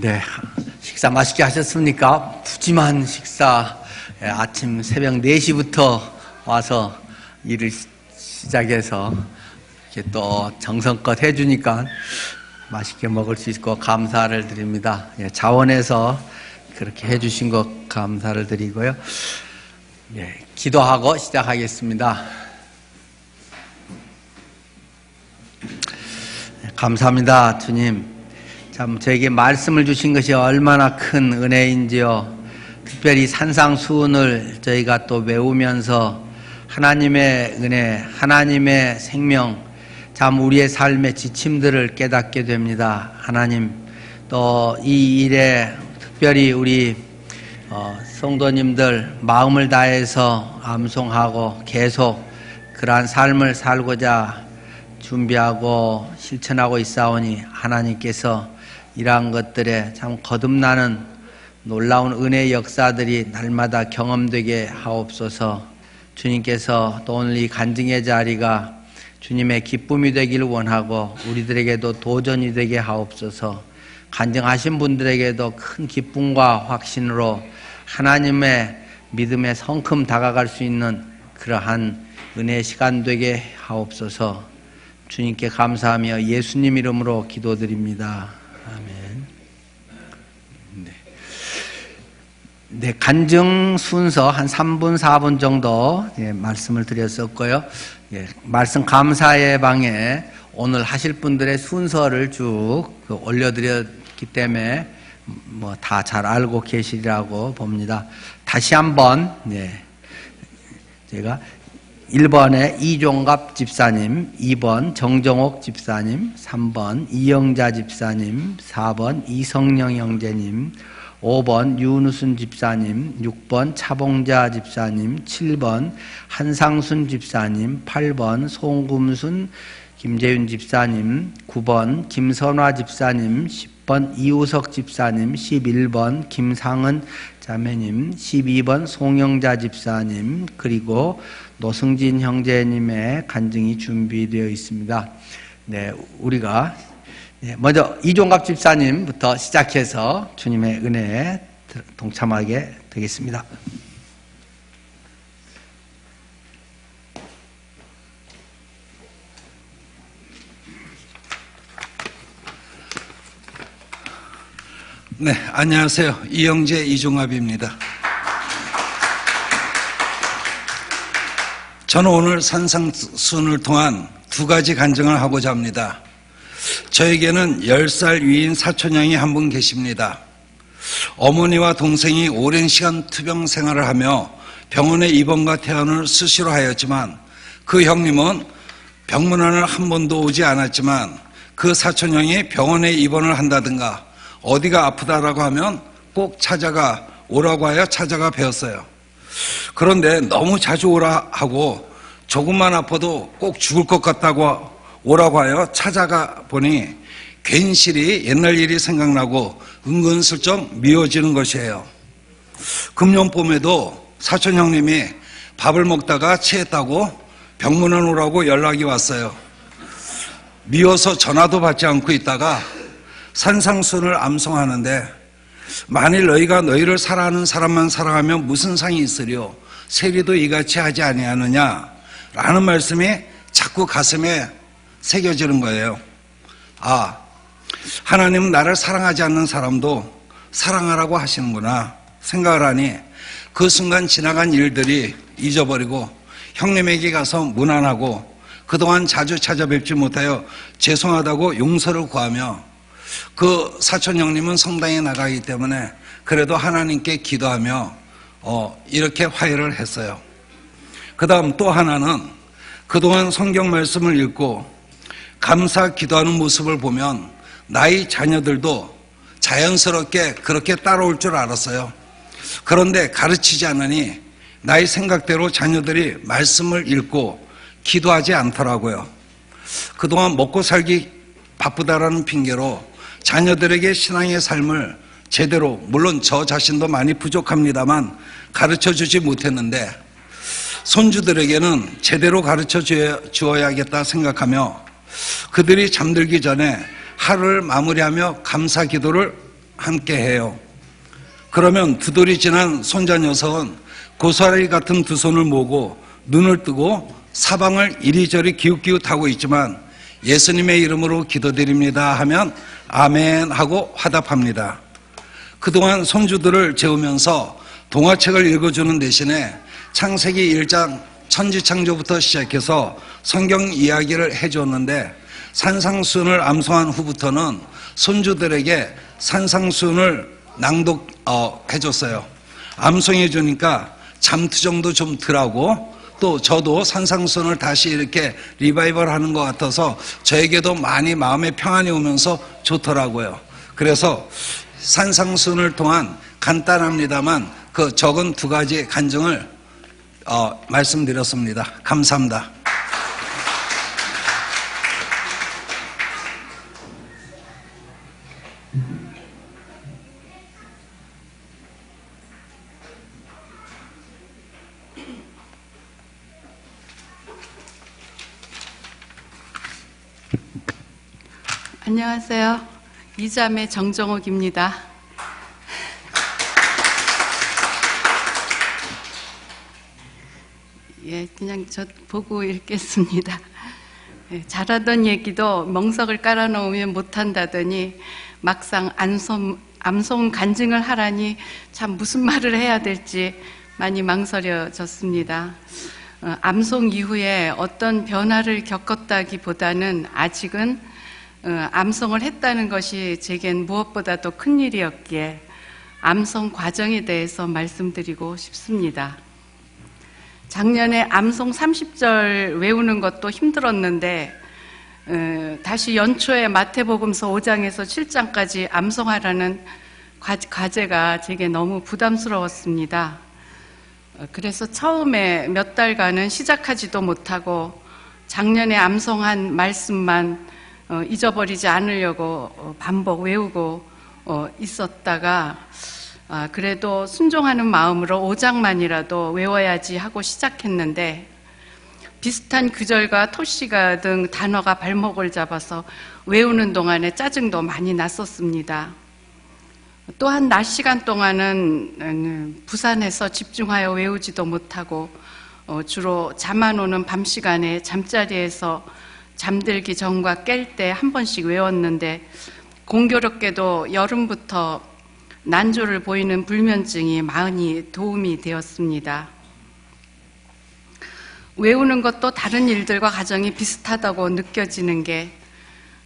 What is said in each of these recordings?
네, 식사 맛있게 하셨습니까? 푸짐한 식사, 아침 새벽 4시부터 와서 일을 시작해서 이렇게 또 정성껏 해주니까 맛있게 먹을 수 있고 감사를 드립니다. 자원해서 그렇게 해주신 것 감사를 드리고요. 기도하고 시작하겠습니다. 감사합니다, 주님. 참 저에게 말씀을 주신 것이 얼마나 큰 은혜인지요. 특별히 산상수훈을 저희가 또 외우면서 하나님의 은혜, 하나님의 생명, 참 우리의 삶의 지침들을 깨닫게 됩니다. 하나님, 또 이 일에 특별히 우리 성도님들 마음을 다해서 암송하고 계속 그러한 삶을 살고자 준비하고 실천하고 있사오니 하나님께서 이러한 것들에 참 거듭나는 놀라운 은혜의 역사들이 날마다 경험되게 하옵소서. 주님께서 또 오늘 이 간증의 자리가 주님의 기쁨이 되기를 원하고 우리들에게도 도전이 되게 하옵소서. 간증하신 분들에게도 큰 기쁨과 확신으로 하나님의 믿음에 성큼 다가갈 수 있는 그러한 은혜의 시간 되게 하옵소서. 주님께 감사하며 예수님 이름으로 기도드립니다. 아멘. 네, 간증 순서 한 3분, 4분 정도 말씀을 드렸었고요. 말씀 감사의 방에 오늘 하실 분들의 순서를 쭉 올려드렸기 때문에 뭐 다 잘 알고 계시리라고 봅니다. 다시 한번, 제가 1번에 이종갑 집사님, 2번 정정옥 집사님, 3번 이영자 집사님, 4번 이성령 형제님, 5번 윤우순 집사님, 6번 차봉자 집사님, 7번 한상순 집사님, 8번 송금순 김재윤 집사님, 9번 김선화 집사님, 10번 이우석 집사님, 11번 김상은 자매님, 12번 송영자 집사님, 그리고 노승진 형제님의 간증이 준비되어 있습니다. 네, 우리가 먼저 이종갑 집사님부터 시작해서 주님의 은혜에 동참하게 되겠습니다. 네, 안녕하세요. 이영재 이종갑입니다. 저는 오늘 산상순을 통한 두 가지 간증을 하고자 합니다. 저에게는 10살 위인 사촌형이 한 분 계십니다. 어머니와 동생이 오랜 시간 투병 생활을 하며 병원의 입원과 퇴원을 수시로 하였지만 그 형님은 병문안을 한 번도 오지 않았지만 그 사촌형이 병원에 입원을 한다든가 어디가 아프다라고 하면 꼭 찾아가 오라고 하여 찾아가 배웠어요. 그런데 너무 자주 오라 하고 조금만 아파도 꼭 죽을 것 같다고 오라고 하여 찾아가 보니 괜시리 옛날 일이 생각나고 은근슬쩍 미워지는 것이에요. 금년 봄에도 사촌 형님이 밥을 먹다가 체했다고 병문안 오라고 연락이 왔어요. 미워서 전화도 받지 않고 있다가 산상순을 암송하는데 만일 너희가 너희를 사랑하는 사람만 사랑하면 무슨 상이 있으리요 세리도 이같이 하지 아니하느냐 라는 말씀이 자꾸 가슴에 새겨지는 거예요. 아, 하나님은 나를 사랑하지 않는 사람도 사랑하라고 하시는구나 생각을 하니 그 순간 지나간 일들이 잊어버리고 형님에게 가서 문안하고 그동안 자주 찾아뵙지 못하여 죄송하다고 용서를 구하며 그 사촌 형님은 성당에 나가기 때문에 그래도 하나님께 기도하며 이렇게 화해를 했어요. 그 다음 또 하나는 그동안 성경 말씀을 읽고 감사 기도하는 모습을 보면 나의 자녀들도 자연스럽게 그렇게 따라올 줄 알았어요. 그런데 가르치지 않으니 나의 생각대로 자녀들이 말씀을 읽고 기도하지 않더라고요. 그동안 먹고 살기 바쁘다라는 핑계로 자녀들에게 신앙의 삶을 제대로, 물론 저 자신도 많이 부족합니다만 가르쳐주지 못했는데 손주들에게는 제대로 가르쳐 주어야겠다 생각하며 그들이 잠들기 전에 하루를 마무리하며 감사 기도를 함께해요. 그러면 두 돌이 지난 손자 녀석은 고사리 같은 두 손을 모으고 눈을 뜨고 사방을 이리저리 기웃기웃하고 있지만 예수님의 이름으로 기도드립니다 하면 아멘 하고 화답합니다. 그동안 손주들을 재우면서 동화책을 읽어주는 대신에 창세기 1장 천지창조부터 시작해서 성경 이야기를 해줬는데 산상수훈을 암송한 후부터는 손주들에게 산상수훈을 낭독해줬어요. 암송해주니까 잠투정도 좀 덜하고 또 저도 산상수훈을 다시 이렇게 리바이벌 하는 것 같아서 저에게도 많이 마음에 평안이 오면서 좋더라고요. 그래서 산상수훈을 통한 간단합니다만 그 적은 두 가지 간증을 말씀드렸습니다. 감사합니다. 안녕하세요. 이자매 정정옥입니다. 예, 그냥 저 보고 읽겠습니다. 예, 잘하던 얘기도 멍석을 깔아놓으면 못한다더니 막상 암송 간증을 하라니 참 무슨 말을 해야 될지 많이 망설여졌습니다. 암송 이후에 어떤 변화를 겪었다기보다는 아직은 암송을 했다는 것이 제겐 무엇보다도 큰 일이었기에 암송 과정에 대해서 말씀드리고 싶습니다. 작년에 암송 30절 외우는 것도 힘들었는데 다시 연초에 마태복음서 5장에서 7장까지 암송하라는 과제가 제게 너무 부담스러웠습니다. 그래서 처음에 몇 달간은 시작하지도 못하고 작년에 암송한 말씀만 잊어버리지 않으려고 반복 외우고 있었다가 그래도 순종하는 마음으로 5장만이라도 외워야지 하고 시작했는데 비슷한 구절과 토시가 등 단어가 발목을 잡아서 외우는 동안에 짜증도 많이 났었습니다. 또한 낮 시간 동안은 부산에서 집중하여 외우지도 못하고 주로 잠 안 오는 밤 시간에 잠자리에서 잠들기 전과 깰 때 한 번씩 외웠는데 공교롭게도 여름부터 난조를 보이는 불면증이 많이 도움이 되었습니다. 외우는 것도 다른 일들과 과정이 비슷하다고 느껴지는 게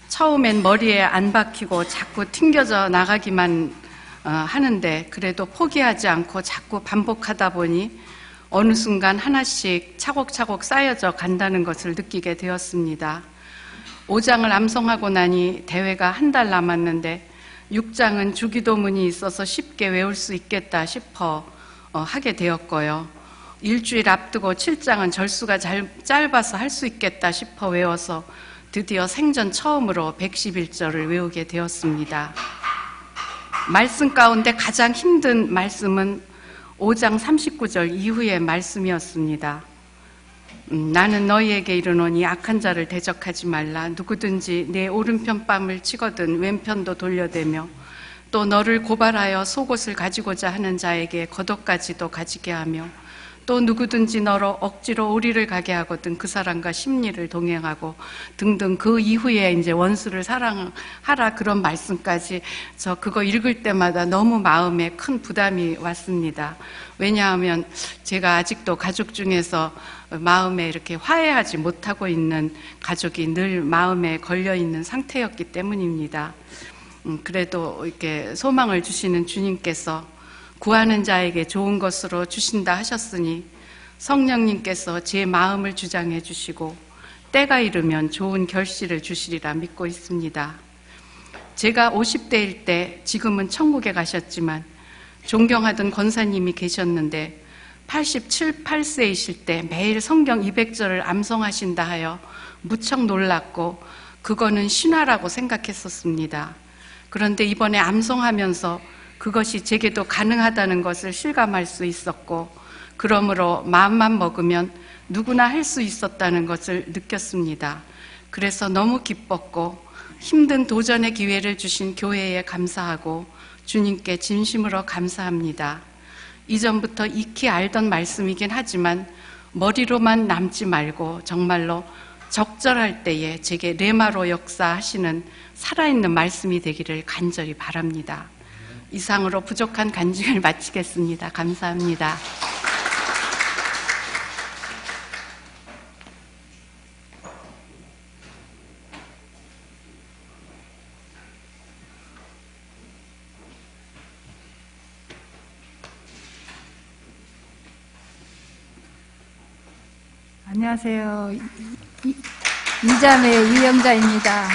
처음엔 머리에 안 박히고 자꾸 튕겨져 나가기만 하는데 그래도 포기하지 않고 자꾸 반복하다 보니 어느 순간 하나씩 차곡차곡 쌓여져 간다는 것을 느끼게 되었습니다. 5장을 암송하고 나니 대회가 한 달 남았는데 6장은 주기도문이 있어서 쉽게 외울 수 있겠다 싶어 하게 되었고요. 일주일 앞두고 7장은 절수가 짧아서 할 수 있겠다 싶어 외워서 드디어 생전 처음으로 111절을 외우게 되었습니다. 말씀 가운데 가장 힘든 말씀은 5장 39절 이후의 말씀이었습니다. 나는 너희에게 이르노니 악한 자를 대적하지 말라. 누구든지 내 오른편 뺨을 치거든 왼편도 돌려대며 또 너를 고발하여 속옷을 가지고자 하는 자에게 겉옷까지도 가지게 하며 또 누구든지 너로 억지로 우리를 가게 하거든 그 사람과 심리를 동행하고 등등 그 이후에 이제 원수를 사랑하라 그런 말씀까지 저 그거 읽을 때마다 너무 마음에 큰 부담이 왔습니다. 왜냐하면 제가 아직도 가족 중에서 마음에 이렇게 화해하지 못하고 있는 가족이 늘 마음에 걸려 있는 상태였기 때문입니다. 그래도 이렇게 소망을 주시는 주님께서 구하는 자에게 좋은 것으로 주신다 하셨으니 성령님께서 제 마음을 주장해 주시고 때가 이르면 좋은 결실을 주시리라 믿고 있습니다. 제가 50대일 때 지금은 천국에 가셨지만 존경하던 권사님이 계셨는데 87, 8세이실 때 매일 성경 200절을 암송하신다 하여 무척 놀랐고 그거는 신화라고 생각했었습니다. 그런데 이번에 암송하면서 그것이 제게도 가능하다는 것을 실감할 수 있었고 그러므로 마음만 먹으면 누구나 할 수 있었다는 것을 느꼈습니다. 그래서 너무 기뻤고 힘든 도전의 기회를 주신 교회에 감사하고 주님께 진심으로 감사합니다. 이전부터 익히 알던 말씀이긴 하지만 머리로만 남지 말고 정말로 적절할 때에 제게 레마로 역사하시는 살아있는 말씀이 되기를 간절히 바랍니다. 이상으로 부족한 간증을 마치겠습니다. 감사합니다. 안녕하세요. 이자매 이영자입니다.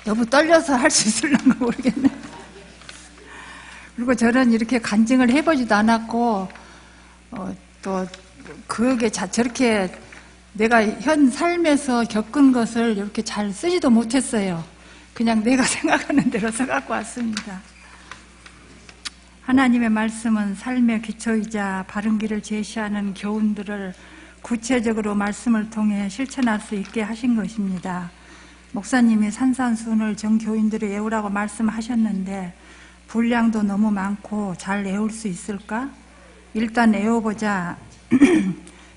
너무 떨려서 할 수 있을런가 모르겠네. 그리고 저는 이렇게 간증을 해보지도 않았고, 또 그게 저렇게 내가 현 삶에서 겪은 것을 이렇게 잘 쓰지도 못했어요. 그냥 내가 생각하는 대로 써갖고 왔습니다. 하나님의 말씀은 삶의 기초이자 바른 길을 제시하는 교훈들을 구체적으로 말씀을 통해 실천할 수 있게 하신 것입니다. 목사님이 산산수훈을 전교인들을 외우라고 말씀하셨는데 분량도 너무 많고 잘 외울 수 있을까? 일단 외워보자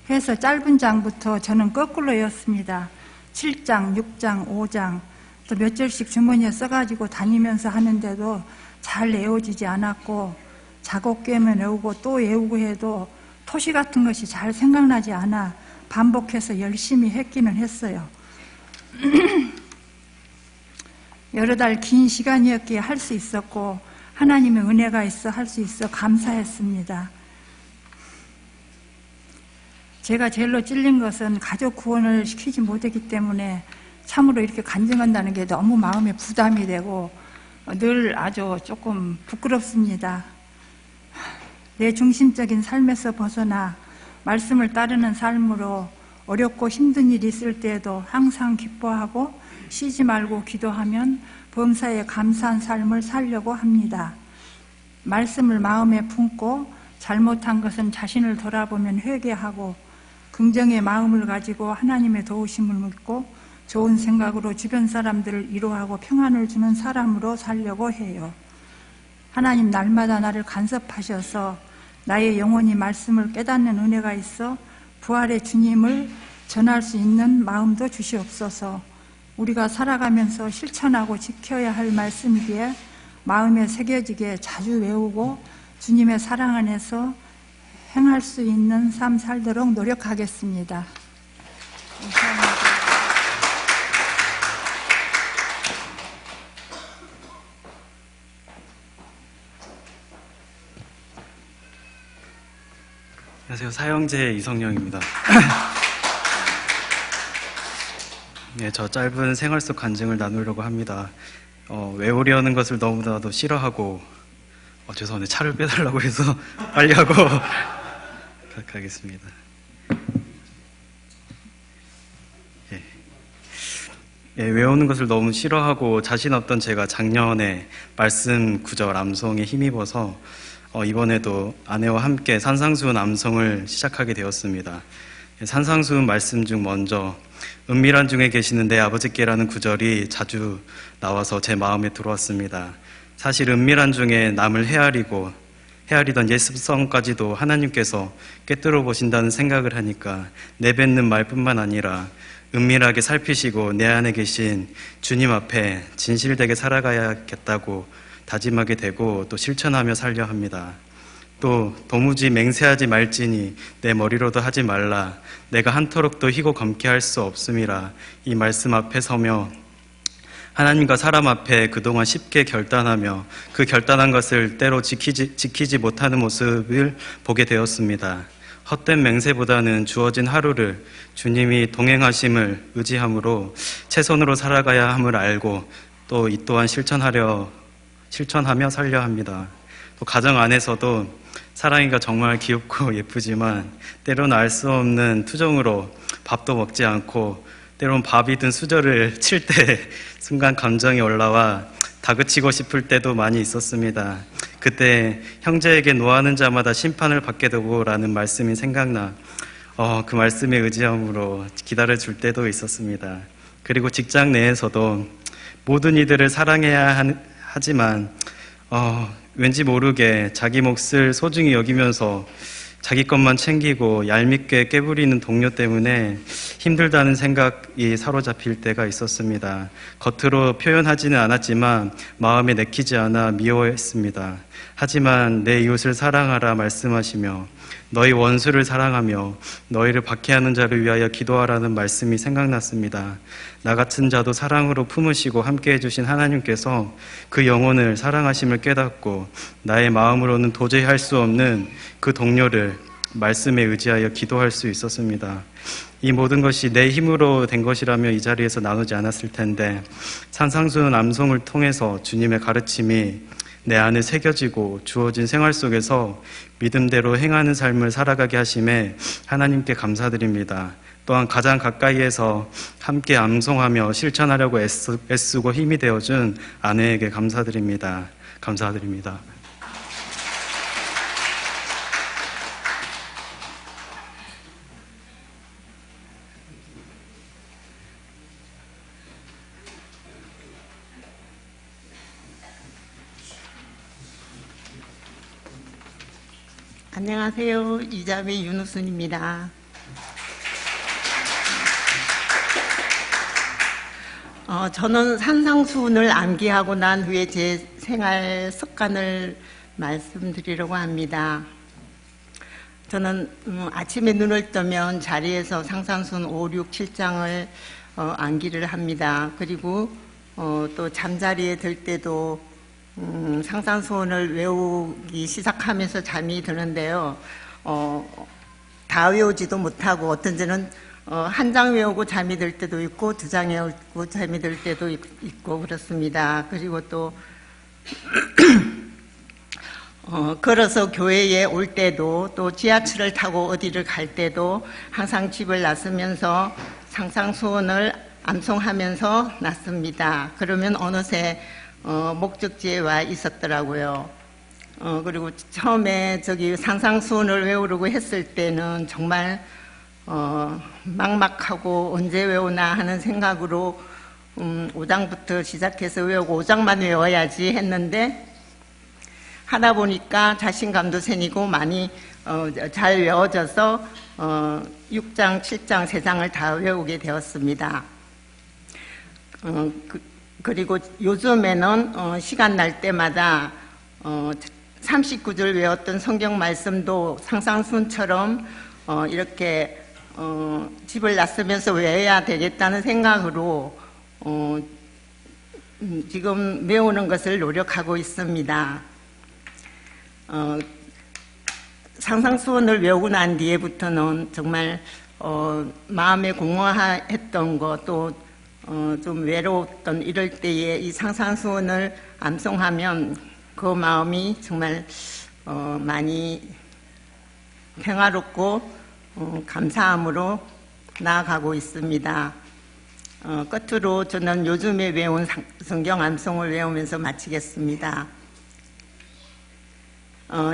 해서 짧은 장부터 저는 거꾸로 외웠습니다. 7장, 6장, 5장 또 몇 절씩 주머니에 써가지고 다니면서 하는데도 잘 외워지지 않았고 작업 깨면 외우고 또 외우고 해도 토시 같은 것이 잘 생각나지 않아 반복해서 열심히 했기는 했어요. 여러 달 긴 시간이었기에 할 수 있었고 하나님의 은혜가 있어 할 수 있어 감사했습니다. 제가 제일로 찔린 것은 가족 구원을 시키지 못했기 때문에 참으로 이렇게 간증한다는 게 너무 마음에 부담이 되고 늘 아주 조금 부끄럽습니다. 내 중심적인 삶에서 벗어나 말씀을 따르는 삶으로 어렵고 힘든 일이 있을 때에도 항상 기뻐하고 쉬지 말고 기도하면 범사에 감사한 삶을 살려고 합니다. 말씀을 마음에 품고 잘못한 것은 자신을 돌아보면 회개하고 긍정의 마음을 가지고 하나님의 도우심을 묻고 좋은 생각으로 주변 사람들을 위로하고 평안을 주는 사람으로 살려고 해요. 하나님 날마다 나를 간섭하셔서 나의 영혼이 말씀을 깨닫는 은혜가 있어 부활의 주님을 전할 수 있는 마음도 주시옵소서. 우리가 살아가면서 실천하고 지켜야 할 말씀이기에 마음에 새겨지게 자주 외우고 주님의 사랑 안에서 행할 수 있는 삶 살도록 노력하겠습니다. 감사합니다. 안녕하세요. 사형제 이성영입니다. 네, 저 짧은 생활 속 간증을 나누려고 합니다. 외우려는 것을 너무나도 싫어하고 죄송한데 차를 빼달라고 해서 빨리 하고 가겠습니다. 외우는 것을 너무 싫어하고 자신 없던 제가 작년에 말씀 구절 암송에 힘입어서 이번에도 아내와 함께 산상수훈 암송을 시작하게 되었습니다. 산상수훈 말씀 중 먼저 은밀한 중에 계시는 내 아버지께라는 구절이 자주 나와서 제 마음에 들어왔습니다. 사실 은밀한 중에 남을 헤아리던 옛 습성까지도 하나님께서 꿰뚫어 보신다는 생각을 하니까 내뱉는 말뿐만 아니라 은밀하게 살피시고 내 안에 계신 주님 앞에 진실되게 살아가야겠다고 다짐하게 되고 또 실천하며 살려 합니다. 또 도무지 맹세하지 말지니 내 머리로도 하지 말라 내가 한터럭도 희고 검게 할 수 없음이라 이 말씀 앞에 서며 하나님과 사람 앞에 그동안 쉽게 결단하며 그 결단한 것을 때로 지키지 못하는 모습을 보게 되었습니다. 헛된 맹세보다는 주어진 하루를 주님이 동행하심을 의지함으로 최선으로 살아가야 함을 알고 또 이 또한 실천하며 살려 합니다. 또 가정 안에서도 사랑이가 정말 귀엽고 예쁘지만 때로는 알 수 없는 투정으로 밥도 먹지 않고 때로는 밥이든 수저를 칠 때 순간 감정이 올라와 다그치고 싶을 때도 많이 있었습니다. 그때 형제에게 노하는 자마다 심판을 받게 되고라는 말씀이 생각나 그 말씀에 의지함으로 기다려줄 때도 있었습니다. 그리고 직장 내에서도 모든 이들을 사랑해야 하지만 왠지 모르게 자기 몫을 소중히 여기면서 자기 것만 챙기고 얄밉게 깨부리는 동료 때문에 힘들다는 생각이 사로잡힐 때가 있었습니다. 겉으로 표현하지는 않았지만 마음에 내키지 않아 미워했습니다. 하지만 내 이웃을 사랑하라 말씀하시며 너희 원수를 사랑하며 너희를 박해하는 자를 위하여 기도하라는 말씀이 생각났습니다. 나 같은 자도 사랑으로 품으시고 함께해 주신 하나님께서 그 영혼을 사랑하심을 깨닫고 나의 마음으로는 도저히 할 수 없는 그 동료를 말씀에 의지하여 기도할 수 있었습니다. 이 모든 것이 내 힘으로 된 것이라면 이 자리에서 나누지 않았을 텐데 산상수훈 암송을 통해서 주님의 가르침이 내 안에 새겨지고 주어진 생활 속에서 믿음대로 행하는 삶을 살아가게 하심에 하나님께 감사드립니다. 또한 가장 가까이에서 함께 암송하며 실천하려고 애쓰고 힘이 되어준 아내에게 감사드립니다. 감사드립니다. 안녕하세요. 이자매 윤우순입니다. 저는 산상수훈을 암기하고 난 후에 제 생활 습관을 말씀드리려고 합니다. 저는 아침에 눈을 뜨면 자리에서 산상수훈 5, 6, 7장을 암기를 합니다. 그리고 또 잠자리에 들 때도 산상수훈을 외우기 시작하면서 잠이 드는데요. 다 외우지도 못하고 어떤 때는 한 장 외우고 잠이 들 때도 있고 2장 외우고 잠이 들 때도 있고 그렇습니다. 그리고 또 걸어서 교회에 올 때도 또 지하철을 타고 어디를 갈 때도 항상 집을 나서면서 산상수훈을 암송하면서 났습니다. 그러면 어느새 목적지에 와 있었더라고요. 그리고 처음에 산상수훈을 외우려고 했을 때는 정말 막막하고 언제 외우나 하는 생각으로 5장부터 시작해서 외우고 5장만 외워야지 했는데 하다 보니까 자신감도 생기고 많이 잘 외워져서 6장, 7장, 3장을 다 외우게 되었습니다. 그리고 요즘에는 시간 날 때마다 39절 외웠던 성경 말씀도 산상수훈처럼 이렇게 집을 나서면서 외워야 되겠다는 생각으로 지금 외우는 것을 노력하고 있습니다. 산상수훈을 외우고 난 뒤에부터는 정말 마음에 공허했던 것, 또 좀 외로웠던 이럴 때에 이 산상수훈을 암송하면 그 마음이 정말 많이 평화롭고 감사함으로 나아가고 있습니다. 끝으로 저는 요즘에 외운 성경 암송을 외우면서 마치겠습니다.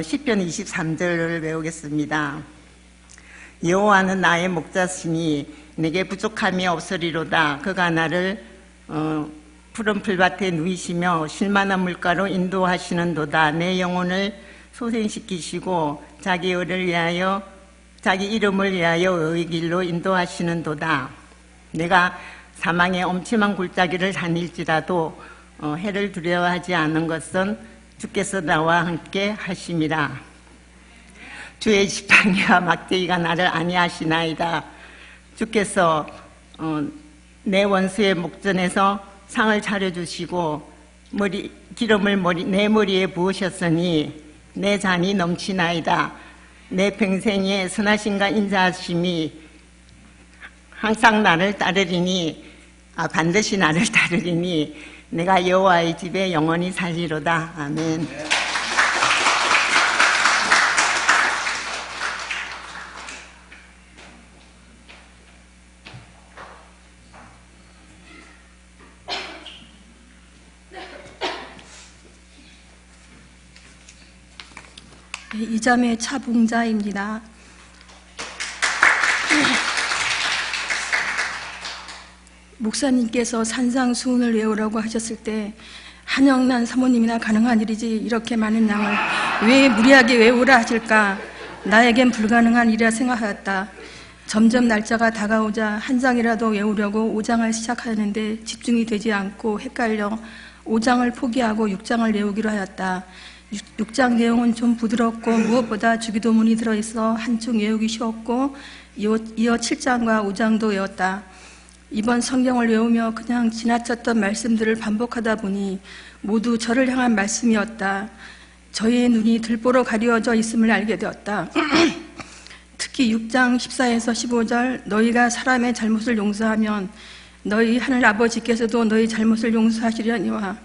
시편 23절을 외우겠습니다. 여호와는 나의 목자시니 내게 부족함이 없으리로다. 그가 나를 푸른 풀밭에 누이시며 쉴만한 물가로 인도하시는도다. 내 영혼을 소생시키시고 자기 이름을 위하여 의의 길로 인도하시는도다. 내가 사망의 엄침한 골짜기를 다닐지라도 해를 두려워하지 않은 것은 주께서 나와 함께 하심이라. 주의 지팡이와 막대기가 나를 안위하시나이다. 주께서 내 원수의 목전에서 상을 차려주시고 기름을 내 머리에 부으셨으니 내 잔이 넘치나이다. 내 평생에 선하심과 인자하심이 항상 나를 따르리니 반드시 나를 따르리니 내가 여호와의 집에 영원히 살리로다. 아멘. 이자매 목사님께서 산상수훈을 외우라고 하셨을 때 한영란 사모님이나 가능한 일이지 이렇게 많은 양을 왜 무리하게 외우라 하실까? 나에겐 불가능한 일이라 생각하였다. 점점 날짜가 다가오자 한 장이라도 외우려고 5장을 시작하는데 집중이 되지 않고 헷갈려 5장을 포기하고 6장을 외우기로 하였다. 6장 내용은 좀 부드럽고 무엇보다 주기도문이 들어있어 한쪽 외우기 쉬웠고 이어 7장과 5장도 외웠다. 이번 성경을 외우며 그냥 지나쳤던 말씀들을 반복하다 보니 모두 저를 향한 말씀이었다. 저희의 눈이 들보로 가려져 있음을 알게 되었다. 특히 6장 14에서 15절 너희가 사람의 잘못을 용서하면 너희 하늘 아버지께서도 너희 잘못을 용서하시려니와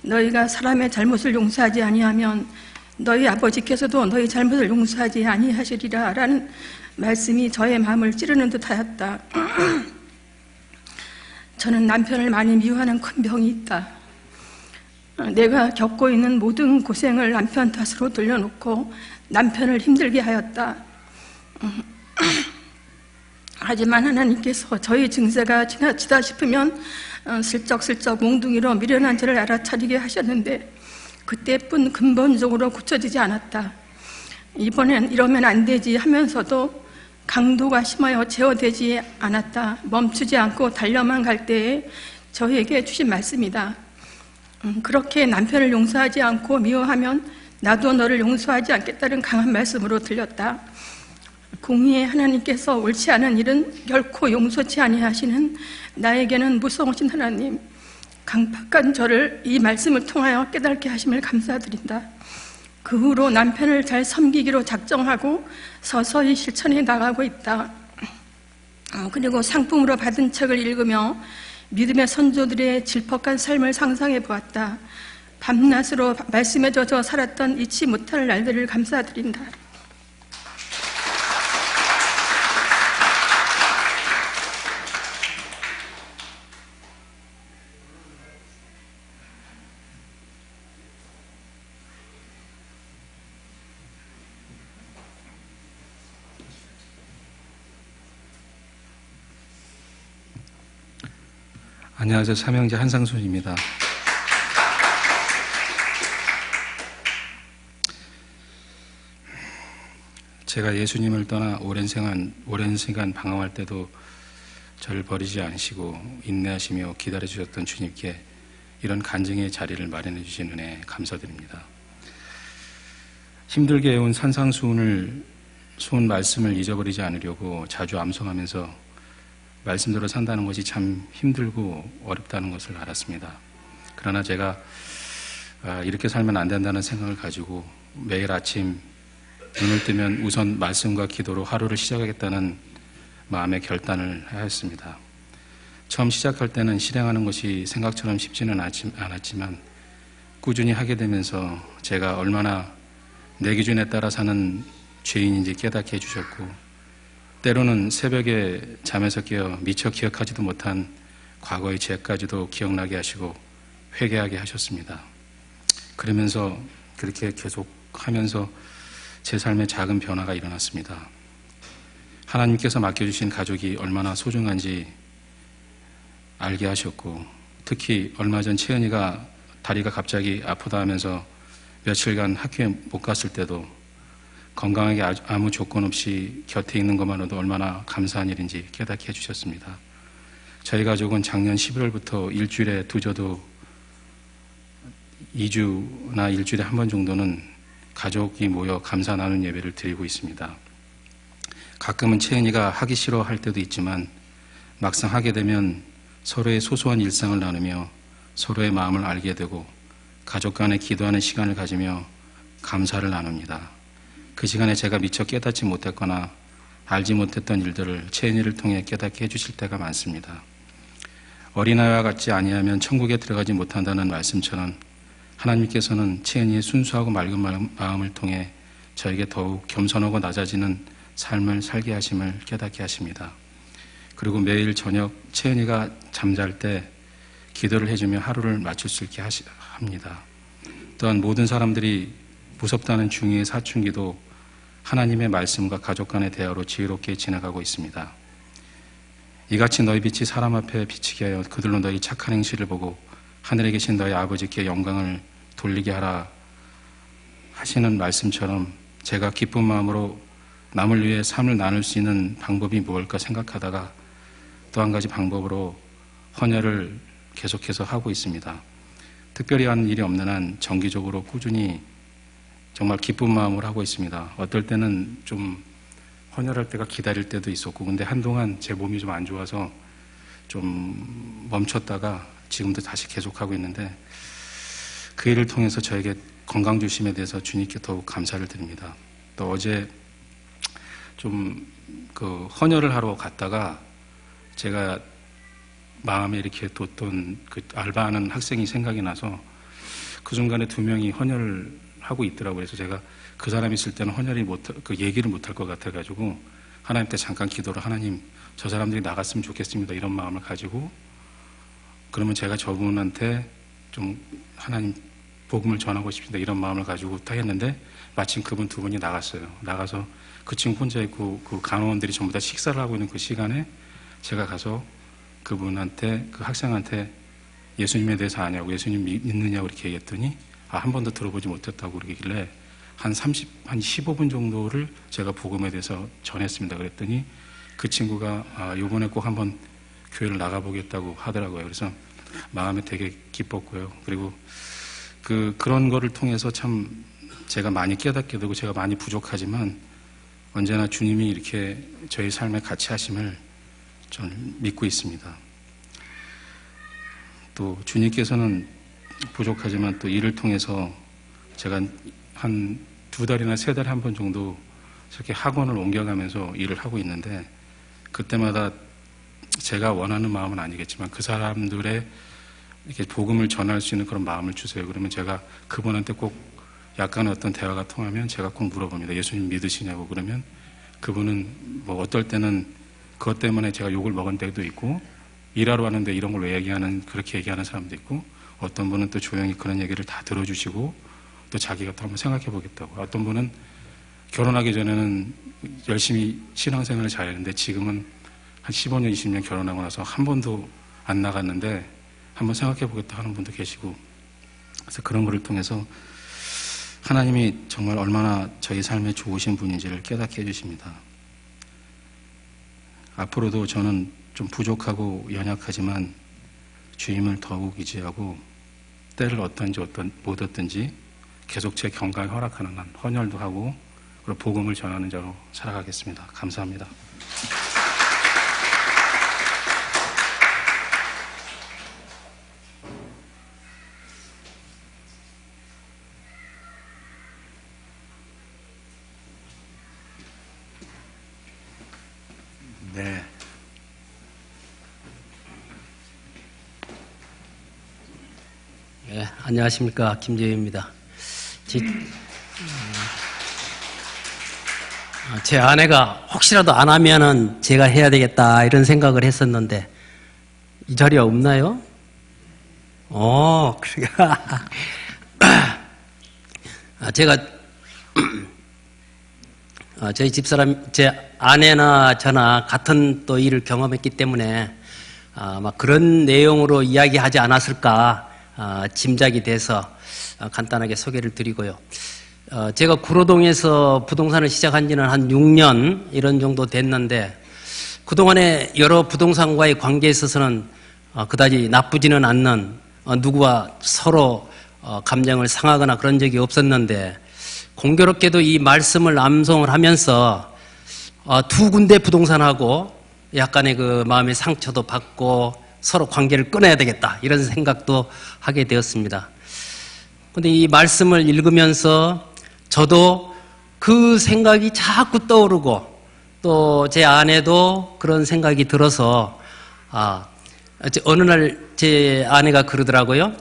너희가 사람의 잘못을 용서하지 아니하면 너희 아버지께서도 너희 잘못을 용서하지 아니하시리라 라는 말씀이 저의 마음을 찌르는 듯하였다. 저는 남편을 많이 미워하는 큰 병이 있다. 내가 겪고 있는 모든 고생을 남편 탓으로 돌려놓고 남편을 힘들게 하였다. 하지만 하나님께서 저희 증세가 지나치다 싶으면 슬쩍슬쩍 몽둥이로 미련한 저를 알아차리게 하셨는데 그때뿐 근본적으로 고쳐지지 않았다. 이번엔 이러면 안 되지 하면서도 강도가 심하여 제어되지 않았다. 멈추지 않고 달려만 갈 때에 저희에게 주신 말씀이다. 그렇게 남편을 용서하지 않고 미워하면 나도 너를 용서하지 않겠다는 강한 말씀으로 들렸다. 공의의 하나님께서 옳지 않은 일은 결코 용서치 아니하시는 나에게는 무서우신 하나님, 강팍한 저를 이 말씀을 통하여 깨닫게 하심을 감사드린다. 그 후로 남편을 잘 섬기기로 작정하고 서서히 실천해 나가고 있다. 그리고 상품으로 받은 책을 읽으며 믿음의 선조들의 질퍽한 삶을 상상해 보았다. 밤낮으로 말씀에 젖어 살았던 잊지 못할 날들을 감사드린다. 안녕하세요. 삼형제 한상순입니다. 제가 예수님을 떠나 오랜 시간 방황할 때도 저를 버리지 않으시고 인내하시며 기다려주셨던 주님께 이런 간증의 자리를 마련해 주신 은혜에 감사드립니다. 힘들게 해온 산상수훈 말씀을 잊어버리지 않으려고 자주 암송하면서 말씀대로 산다는 것이 참 힘들고 어렵다는 것을 알았습니다. 그러나 제가 이렇게 살면 안 된다는 생각을 가지고 매일 아침 눈을 뜨면 우선 말씀과 기도로 하루를 시작하겠다는 마음의 결단을 하였습니다. 처음 시작할 때는 실행하는 것이 생각처럼 쉽지는 않았지만 꾸준히 하게 되면서 제가 얼마나 내 기준에 따라 사는 죄인인지 깨닫게 해주셨고 때로는 새벽에 잠에서 깨어 미처 기억하지도 못한 과거의 죄까지도 기억나게 하시고 회개하게 하셨습니다. 그러면서 그렇게 계속 하면서 제 삶에 작은 변화가 일어났습니다. 하나님께서 맡겨주신 가족이 얼마나 소중한지 알게 하셨고 특히 얼마 전 채은이가 다리가 갑자기 아프다 하면서 며칠간 학교에 못 갔을 때도 건강하게 아무 조건 없이 곁에 있는 것만으로도 얼마나 감사한 일인지 깨닫게 해주셨습니다. 저희 가족은 작년 11월부터 일주일에 두저도 2주나 일주일에 한 번 정도는 가족이 모여 감사 나눈 예배를 드리고 있습니다. 가끔은 채은이가 하기 싫어할 때도 있지만 막상 하게 되면 서로의 소소한 일상을 나누며 서로의 마음을 알게 되고 가족 간에 기도하는 시간을 가지며 감사를 나눕니다. 그 시간에 제가 미처 깨닫지 못했거나 알지 못했던 일들을 채은이를 통해 깨닫게 해주실 때가 많습니다. 어린아이와 같지 아니하면 천국에 들어가지 못한다는 말씀처럼 하나님께서는 채은이의 순수하고 맑은 마음을 통해 저에게 더욱 겸손하고 낮아지는 삶을 살게 하심을 깨닫게 하십니다. 그리고 매일 저녁 채은이가 잠잘 때 기도를 해주며 하루를 마칠 수 있게 합니다. 또한 모든 사람들이 무섭다는 중의의 사춘기도 하나님의 말씀과 가족 간의 대화로 지혜롭게 지나가고 있습니다. 이같이 너희 빛이 사람 앞에 비치게 하여 그들로 너희 착한 행실을 보고 하늘에 계신 너희 아버지께 영광을 돌리게 하라 하시는 말씀처럼 제가 기쁜 마음으로 남을 위해 삶을 나눌 수 있는 방법이 무엇일까 생각하다가 또 한 가지 방법으로 헌혈을 계속해서 하고 있습니다. 특별히 하는 일이 없는 한 정기적으로 꾸준히 정말 기쁜 마음으로 하고 있습니다. 어떨 때는 좀 헌혈할 때가 기다릴 때도 있었고, 근데 한동안 제 몸이 좀 안 좋아서 좀 멈췄다가 지금도 다시 계속하고 있는데, 그 일을 통해서 저에게 건강 주심에 대해서 주님께 더욱 감사를 드립니다. 또 어제 좀 그 헌혈을 하러 갔다가 제가 마음에 이렇게 뒀던 그 알바하는 학생이 생각이 나서 그 순간에 2명이 헌혈을 하고 있더라고요. 그래서 제가 그 사람이 있을 때는 헌혈이 그 얘기를 못할 것 같아가지고 하나님께 잠깐 기도를, 하나님 저 사람들이 나갔으면 좋겠습니다, 이런 마음을 가지고, 그러면 제가 저분한테 좀 하나님 복음을 전하고 싶습니다, 이런 마음을 가지고 딱 했는데 마침 그분 2분이 나갔어요. 나가서 그 친구 혼자 있고 그 간호원들이 전부 다 식사를 하고 있는 그 시간에 제가 가서 그분한테, 그 학생한테 예수님에 대해서 아냐고, 예수님 믿느냐고 이렇게 얘기했더니 한 번도 들어보지 못했다고 그러길래 한 15분 정도를 제가 복음에 대해서 전했습니다. 그랬더니 그 친구가 이번에 꼭 한번 교회를 나가보겠다고 하더라고요. 그래서 마음에 되게 기뻤고요. 그리고 그런 거를 통해서 참 제가 많이 깨닫게 되고, 제가 많이 부족하지만 언제나 주님이 이렇게 저희 삶에 같이 하심을 저는 믿고 있습니다. 또 주님께서는 부족하지만 또 이를 통해서 제가 한 2달이나 3달에 한 번 정도 이렇게 학원을 옮겨가면서 일을 하고 있는데, 그때마다 제가 원하는 마음은 아니겠지만 그 사람들의 이렇게 복음을 전할 수 있는 그런 마음을 주세요. 그러면 제가 그분한테 꼭 약간 어떤 대화가 통하면 제가 꼭 물어봅니다. 예수님 믿으시냐고. 그러면 그분은 뭐 어떨 때는 그것 때문에 제가 욕을 먹은 때도 있고, 일하러 왔는데 이런 걸 왜 그렇게 얘기하는 사람도 있고, 어떤 분은 또 조용히 그런 얘기를 다 들어주시고 또 자기가 또 한번 생각해 보겠다고, 어떤 분은 결혼하기 전에는 열심히 신앙생활을 잘했는데 지금은 한 15년, 20년 결혼하고 나서 한 번도 안 나갔는데 한번 생각해 보겠다 하는 분도 계시고, 그래서 그런 거를 통해서 하나님이 정말 얼마나 저희 삶에 좋으신 분인지를 깨닫게 해주십니다. 앞으로도 저는 좀 부족하고 연약하지만 주님을 더욱 의지하고 때를 못 얻든지 계속 제 건강을 허락하는 한 헌혈도 하고 그리고 복음을 전하는 자로 살아가겠습니다. 감사합니다. 네. 네, 안녕하십니까. 김재희입니다. 제 아내가 혹시라도 안 하면은 제가 해야 되겠다 이런 생각을 했었는데, 이 자리에 없나요? 그러니까 제가 저희 집사람, 제 아내나 저나 같은 또 일을 경험했기 때문에 아마 그런 내용으로 이야기하지 않았을까 짐작이 돼서 간단하게 소개를 드리고요. 제가 구로동에서 부동산을 시작한 지는 한 6년 이런 정도 됐는데, 그동안에 여러 부동산과의 관계에 있어서는 그다지 나쁘지는 않는, 누구와 서로 감정을 상하거나 그런 적이 없었는데, 공교롭게도 이 말씀을 암송을 하면서 2군데 부동산하고 약간의 그 마음의 상처도 받고 서로 관계를 끊어야 되겠다 이런 생각도 하게 되었습니다. 그런데 이 말씀을 읽으면서 저도 그 생각이 자꾸 떠오르고, 또 제 아내도 그런 생각이 들어서 어느 날 제 아내가 그러더라고요.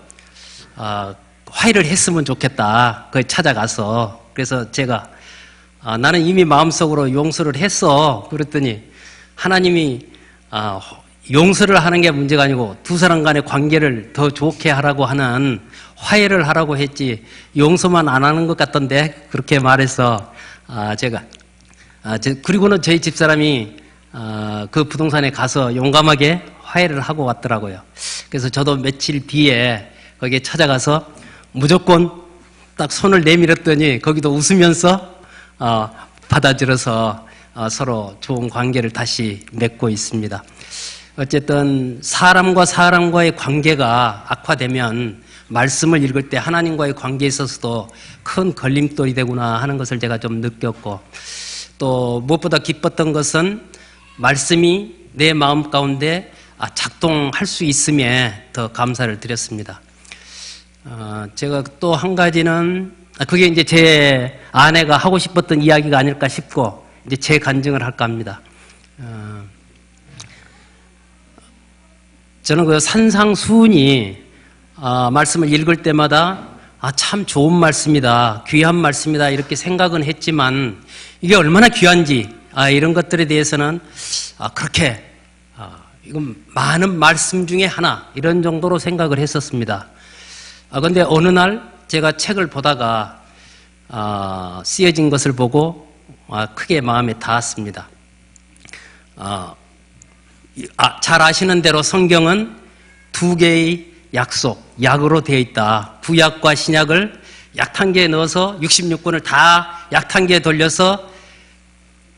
화해를 했으면 좋겠다. 거기 찾아가서. 그래서 제가 나는 이미 마음속으로 용서를 했어. 그랬더니 하나님이 용서를 하는 게 문제가 아니고 두 사람 간의 관계를 더 좋게 하라고 하는, 화해를 하라고 했지 용서만 안 하는 것 같던데, 그렇게 말해서 제가 그리고는 저희 집사람이 그 부동산에 가서 용감하게 화해를 하고 왔더라고요. 그래서 저도 며칠 뒤에 거기에 찾아가서 무조건 딱 손을 내밀었더니 거기도 웃으면서 받아들여서 서로 좋은 관계를 다시 맺고 있습니다. 어쨌든 사람과 사람과의 관계가 악화되면 말씀을 읽을 때 하나님과의 관계에 있어서도 큰 걸림돌이 되구나 하는 것을 제가 좀 느꼈고, 또 무엇보다 기뻤던 것은 말씀이 내 마음 가운데 작동할 수 있음에 더 감사를 드렸습니다. 제가 또 한 가지는 그게 이제 제 아내가 하고 싶었던 이야기가 아닐까 싶고 이제 제 간증을 할까 합니다. 저는 그 산상수훈이 말씀을 읽을 때마다 참 좋은 말씀이다, 귀한 말씀이다 이렇게 생각은 했지만 이게 얼마나 귀한지 이런 것들에 대해서는 그렇게 이건 많은 말씀 중에 하나 이런 정도로 생각을 했었습니다. 그런데 어느 날 제가 책을 보다가 쓰여진 것을 보고 크게 마음에 닿았습니다. 잘 아시는 대로 성경은 두 개의 약으로 되어 있다. 구약과 신약을 약탕기에 넣어서 66권을 다 약탕기에 돌려서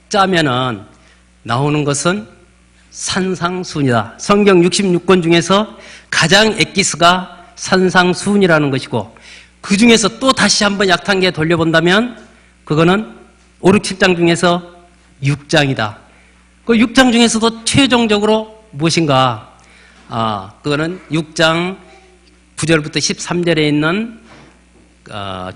짜면은 나오는 것은 산상수훈이다. 성경 66권 중에서 가장 엑기스가 산상수훈이라는 것이고, 그 중에서 또 다시 한번 약탕기에 돌려본다면 그거는 5, 6, 7장 중에서 6장이다. 그 6장 중에서도 최종적으로 무엇인가? 그거는 6장 9절부터 13절에 있는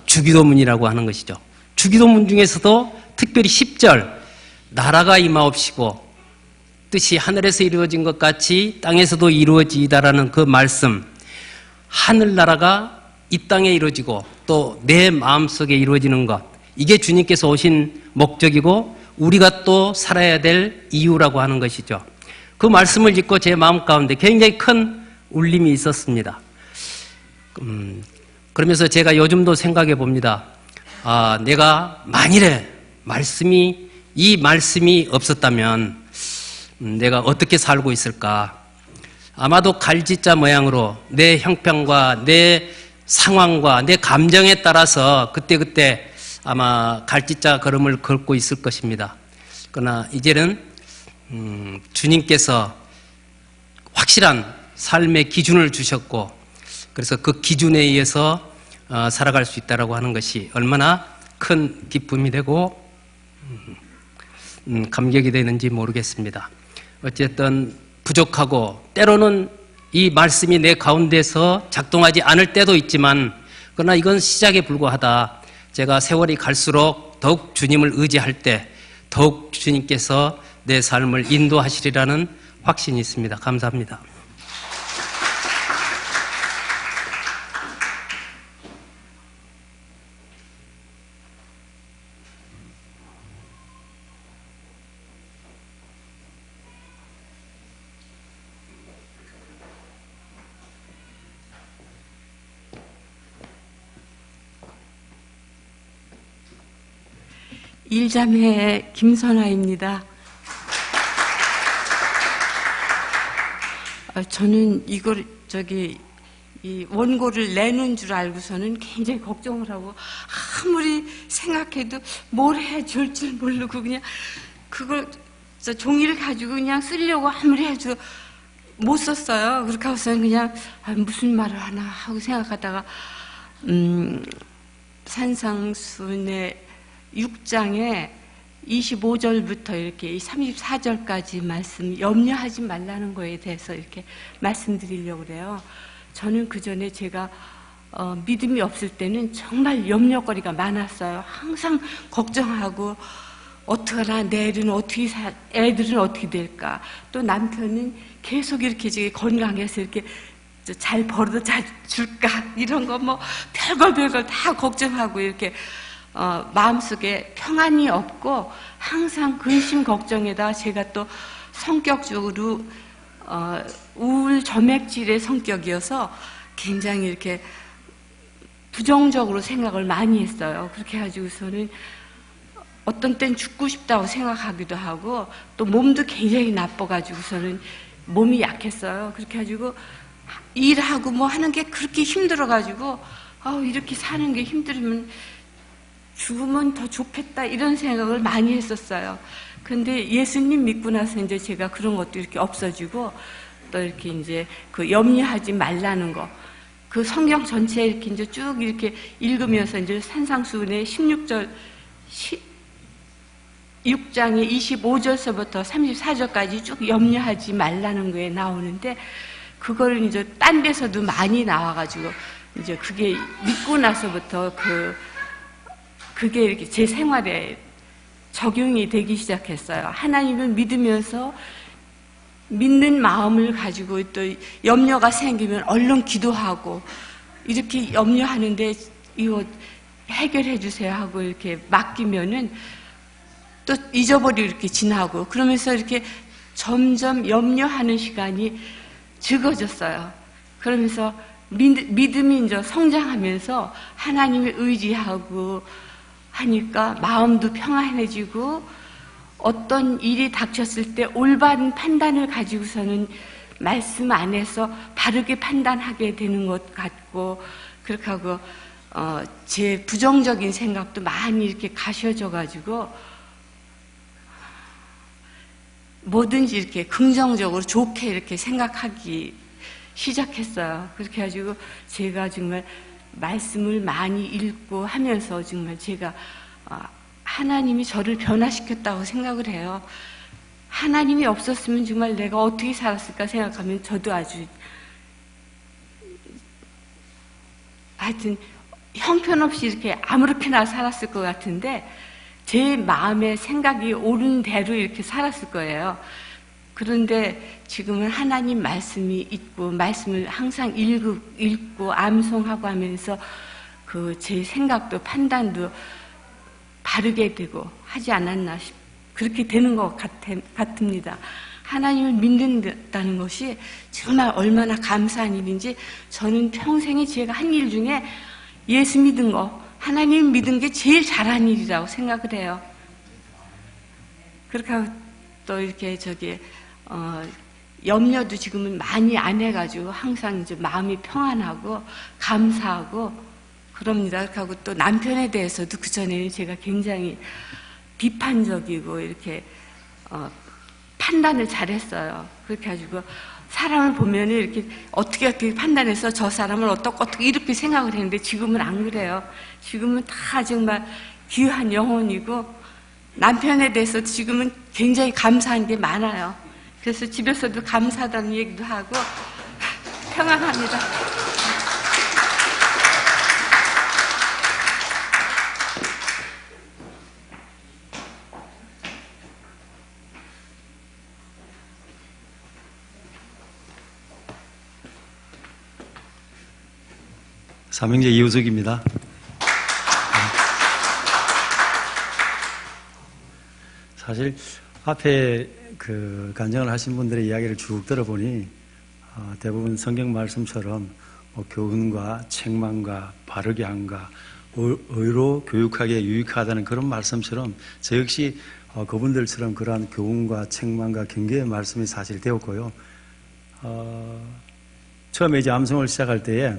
주기도문이라고 하는 것이죠. 주기도문 중에서도 특별히 10절 나라가 임하옵시고 뜻이 하늘에서 이루어진 것 같이 땅에서도 이루어지이다라는 그 말씀, 하늘나라가 이 땅에 이루어지고 또 내 마음속에 이루어지는 것, 이게 주님께서 오신 목적이고 우리가 또 살아야 될 이유라고 하는 것이죠. 그 말씀을 읽고 제 마음 가운데 굉장히 큰 울림이 있었습니다. 그러면서 제가 요즘도 생각해 봅니다. 내가 만일에 이 말씀이 없었다면 내가 어떻게 살고 있을까? 아마도 갈지자 모양으로 내 형편과 내 상황과 내 감정에 따라서 그때그때 아마 갈지자 걸음을 걷고 있을 것입니다. 그러나 이제는 주님께서 확실한 삶의 기준을 주셨고, 그래서 그 기준에 의해서 살아갈 수 있다라고 하는 것이 얼마나 큰 기쁨이 되고 감격이 되는지 모르겠습니다. 어쨌든 부족하고 때로는 이 말씀이 내 가운데서 작동하지 않을 때도 있지만, 그러나 이건 시작에 불과하다. 제가 세월이 갈수록 더욱 주님을 의지할 때 더욱 주님께서 내 삶을 인도하시리라는 확신이 있습니다. 감사합니다. 일자매 김선아입니다. 저는 이 원고를 내는 줄 알고서는 굉장히 걱정을 하고, 아무리 생각해도 뭘 해야 좋을 줄 모르고 그냥 그걸 종이를 가지고 그냥 쓰려고 아무리 해도 못 썼어요. 그렇게 하고서는 그냥 무슨 말을 하나 하고 생각하다가 산상수훈의 6장에 25절부터 이렇게 34절까지 말씀, 염려하지 말라는 거에 대해서 이렇게 말씀드리려고 그래요. 저는 그 전에 제가 믿음이 없을 때는 정말 염려거리가 많았어요. 항상 걱정하고 어떡하나, 내일은 어떻게 애들은 어떻게 될까, 또 남편은 계속 이렇게 건강해서 이렇게 잘 벌어다 줄까, 이런 거 뭐 별걸 다 걱정하고 이렇게 마음속에 평안이 없고 항상 근심 걱정에다 제가 또 성격적으로 우울 점액질의 성격이어서 굉장히 이렇게 부정적으로 생각을 많이 했어요. 그렇게 해가지고서는 어떤 땐 죽고 싶다고 생각하기도 하고 또 몸도 굉장히 나빠가지고서는 몸이 약했어요. 그렇게 가지고 일하고 뭐 하는 게 그렇게 힘들어가지고 이렇게 사는 게 힘들면 죽으면 더 좋겠다 이런 생각을 많이 했었어요. 근데 예수님 믿고 나서 이제 제가 그런 것도 이렇게 없어지고 또 이렇게 이제 그 염려하지 말라는 거, 그 성경 전체에 이렇게 이제 쭉 이렇게 읽으면서 이제 산상수훈의 6장의 25절서부터 34절까지 쭉 염려하지 말라는 거에 나오는데 그거를 이제 딴 데서도 많이 나와가지고 이제 그게 믿고 나서부터 그게 이렇게 제 생활에 적용이 되기 시작했어요. 하나님을 믿으면서 믿는 마음을 가지고 또 염려가 생기면 얼른 기도하고 이렇게 염려하는데 이거 해결해 주세요 하고 이렇게 맡기면은 또 잊어버리고 이렇게 지나고 그러면서 이렇게 점점 염려하는 시간이 적어졌어요. 그러면서 믿음이 이제 성장하면서 하나님을 의지하고 하니까 마음도 평안해지고 어떤 일이 닥쳤을 때 올바른 판단을 가지고서는 말씀 안에서 바르게 판단하게 되는 것 같고 그렇게 하고 제 부정적인 생각도 많이 이렇게 가셔져 가지고 뭐든지 이렇게 긍정적으로 좋게 이렇게 생각하기 시작했어요. 그렇게 해가지고 제가 정말 말씀을 많이 읽고 하면서 정말 제가 하나님이 저를 변화시켰다고 생각을 해요. 하나님이 없었으면 정말 내가 어떻게 살았을까 생각하면 저도 아주 하여튼 형편없이 이렇게 아무렇게나 살았을 것 같은데 제 마음의 생각이 옳은 대로 이렇게 살았을 거예요. 그런데 지금은 하나님 말씀이 있고 말씀을 항상 읽고 암송하고 하면서 그 제 생각도 판단도 바르게 되고 하지 않았나 그렇게 되는 것 같습니다. 하나님을 믿는다는 것이 정말 얼마나 감사한 일인지 저는 평생에 제가 한 일 중에 예수 믿은 거 하나님 믿은 게 제일 잘한 일이라고 생각을 해요. 그렇게 하고 또 이렇게 염려도 지금은 많이 안 해가지고 항상 이제 마음이 평안하고 감사하고 그럽니다. 그렇게 하고 또 남편에 대해서도 그전에는 제가 굉장히 비판적이고 이렇게 판단을 잘했어요. 그렇게 가지고 사람을 보면 이렇게 어떻게 판단해서 저 사람을 어떻게 이렇게 생각을 했는데 지금은 안 그래요. 지금은 다 정말 귀한 영혼이고 남편에 대해서 지금은 굉장히 감사한 게 많아요. 그래서 집에서도 감사하다는 얘기도 하고 평안합니다. 삼형제 이우석입니다. 사실 앞에 간증을 하신 분들의 이야기를 쭉 들어보니 대부분 성경 말씀처럼 교훈과 책망과 바르게 함과 의로 교육하게 유익하다는 그런 말씀처럼 저 역시 그분들처럼 그러한 교훈과 책망과 경계의 말씀이 사실 되었고요. 처음에 이제 암송을 시작할 때에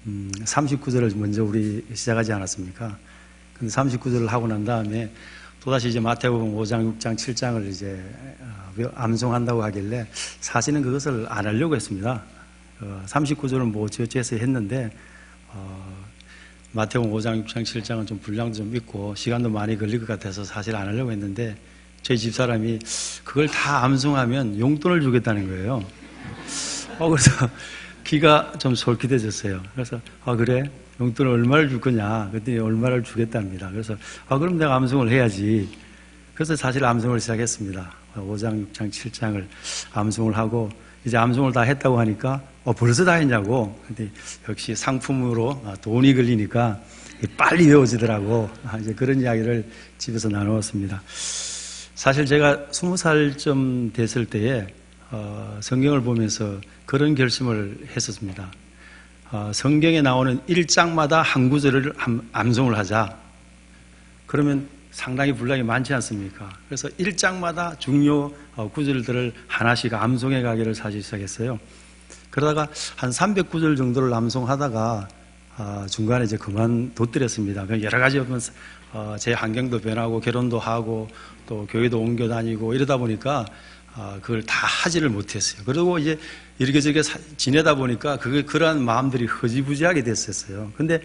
39절을 먼저 우리 시작하지 않았습니까? 근데 39절을 하고 난 다음에 또다시 이제 마태복음 5장, 6장, 7장을 이제 암송한다고 하길래 사실은 그것을 안 하려고 했습니다. 39절은 뭐 어찌어찌해서 했는데 마태복음 5장, 6장, 7장은 좀 분량도 좀 있고 시간도 많이 걸릴 것 같아서 사실 안 하려고 했는데 저희 집사람이 그걸 다 암송하면 용돈을 주겠다는 거예요. 그래서 귀가 좀 솔깃해졌어요. 그래서 그래? 용돈을 얼마를 줄 거냐? 그랬더니 얼마를 주겠답니다. 그래서 그럼 내가 암송을 해야지. 그래서 사실 암송을 시작했습니다. 5장, 6장, 7장을 암송을 하고 이제 암송을 다 했다고 하니까 벌써 다 했냐고. 근데 역시 상품으로 돈이 걸리니까 빨리 외워지더라고. 이제 그런 이야기를 집에서 나누었습니다. 사실 제가 20살쯤 됐을 때에 성경을 보면서 그런 결심을 했었습니다. 성경에 나오는 1장마다 한 구절을 암송을 하자. 그러면 상당히 분량이 많지 않습니까? 그래서 1장마다 중요 구절들을 하나씩 암송해 가기를 사실 시작했어요. 그러다가 한 300구절 정도를 암송하다가 중간에 이제 그만뒀더랬습니다. 여러 가지 제 환경도 변하고 결혼도 하고 또 교회도 옮겨 다니고 이러다 보니까 그걸 다 하지를 못했어요. 그리고 이제 이렇게 지내다 보니까 그러한 마음들이 흐지부지하게 됐었어요. 근데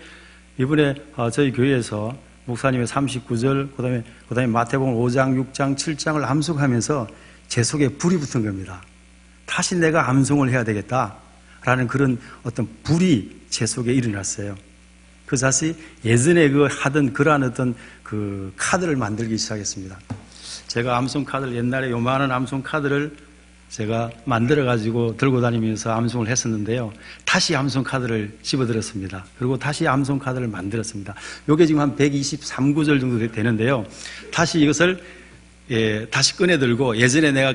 이번에 저희 교회에서 목사님의 39절, 그다음에 마태복음 5장, 6장, 7장을 암송하면서 제 속에 불이 붙은 겁니다. 다시 내가 암송을 해야 되겠다라는 그런 어떤 불이 제 속에 일어났어요. 그 다시 예전에 하던 그러한 어떤 그 카드를 만들기 시작했습니다. 제가 암송 카드를 옛날에 요만한 암송 카드를 제가 만들어가지고 들고 다니면서 암송을 했었는데요. 다시 암송 카드를 집어들었습니다. 그리고 다시 암송 카드를 만들었습니다. 요게 지금 한 123구절 정도 되는데요. 다시 이것을 다시 꺼내들고 예전에 내가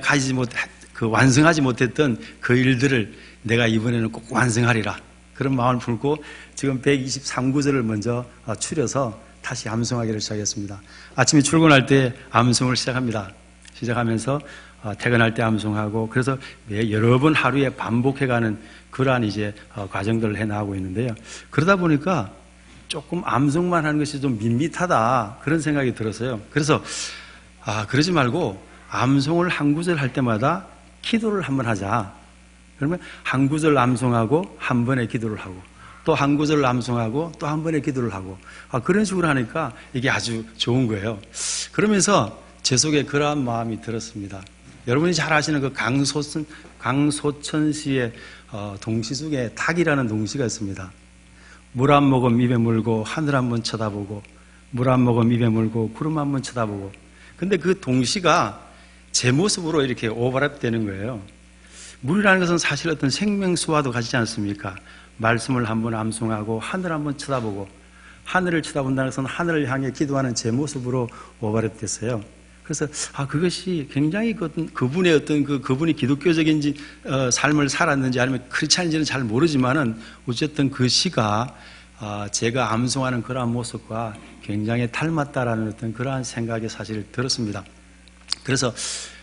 완성하지 못했던 그 일들을 내가 이번에는 꼭 완성하리라. 그런 마음을 품고 지금 123구절을 먼저 추려서 다시 암송하기를 시작했습니다. 아침에 출근할 때 암송을 시작합니다. 시작하면서 퇴근할 때 암송하고 그래서 여러 번 하루에 반복해가는 그러한 이제 과정들을 해나가고 있는데요. 그러다 보니까 조금 암송만 하는 것이 좀 밋밋하다 그런 생각이 들었어요. 그래서 그러지 말고 암송을 한 구절 할 때마다 기도를 한번 하자. 그러면 한 구절 암송하고 한 번에 기도를 하고 또 한 구절 암송하고 또 한 번에 기도를 하고 그런 식으로 하니까 이게 아주 좋은 거예요. 그러면서 제 속에 그러한 마음이 들었습니다. 여러분이 잘 아시는 그 강소천 씨의 동시 중에 닭이라는 동시가 있습니다. 물 한 모금 입에 물고 하늘 한번 쳐다보고 물 한 모금 입에 물고 구름 한번 쳐다보고 근데 그 동시가 제 모습으로 이렇게 오버랩되는 거예요. 물이라는 것은 사실 어떤 생명수와도 같지 않습니까? 말씀을 한번 암송하고 하늘 한번 쳐다보고 하늘을 쳐다본다는 것은 하늘을 향해 기도하는 제 모습으로 오버랩됐어요. 그래서 그것이 굉장히 그분의 어떤 그분이 기독교적인지 삶을 살았는지 아니면 크리스찬인지는 잘 모르지만은 어쨌든 그 시가 제가 암송하는 그러한 모습과 굉장히 닮았다라는 어떤 그러한 생각이 사실 들었습니다. 그래서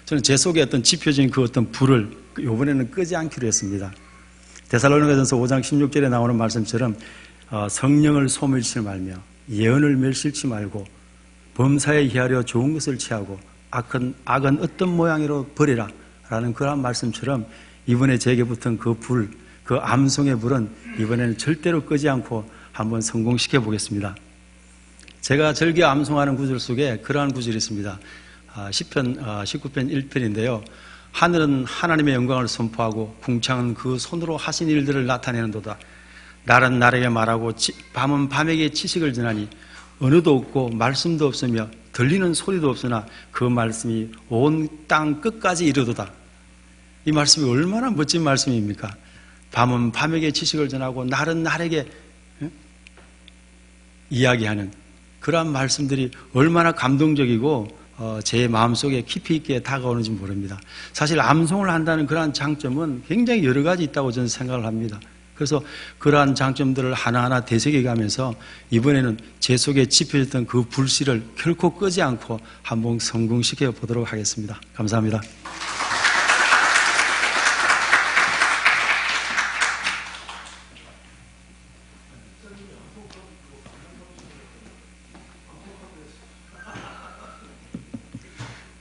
저는 제 속에 어떤 지표적인 그 어떤 불을 이번에는 끄지 않기로 했습니다. 데살로니가전서 5장 16절에 나오는 말씀처럼 성령을 소멸치 말며 예언을 멸실치 말고 범사에 헤아려 좋은 것을 취하고 악은 어떤 모양으로 버리라 라는 그런 말씀처럼 이번에 제게 붙은 그 불, 그 암송의 불은 이번에는 절대로 끄지 않고 한번 성공시켜 보겠습니다. 제가 즐겨 암송하는 구절 속에 그러한 구절이 있습니다. 시편 19편 1편인데요. 하늘은 하나님의 영광을 선포하고 궁창은 그 손으로 하신 일들을 나타내는도다. 날은 날에게 말하고 밤은 밤에게 지식을 전하니 언어도 없고 말씀도 없으며 들리는 소리도 없으나 그 말씀이 온 땅 끝까지 이르도다. 이 말씀이 얼마나 멋진 말씀입니까? 밤은 밤에게 지식을 전하고 날은 날에게 이야기하는 그러한 말씀들이 얼마나 감동적이고 제 마음속에 깊이 있게 다가오는지 모릅니다. 사실 암송을 한다는 그러한 장점은 굉장히 여러 가지 있다고 저는 생각을 합니다. 그래서 그러한 장점들을 하나하나 되새겨가면서 이번에는 제 속에 지펴졌던 그 불씨를 결코 끄지 않고 한번 성공시켜 보도록 하겠습니다. 감사합니다.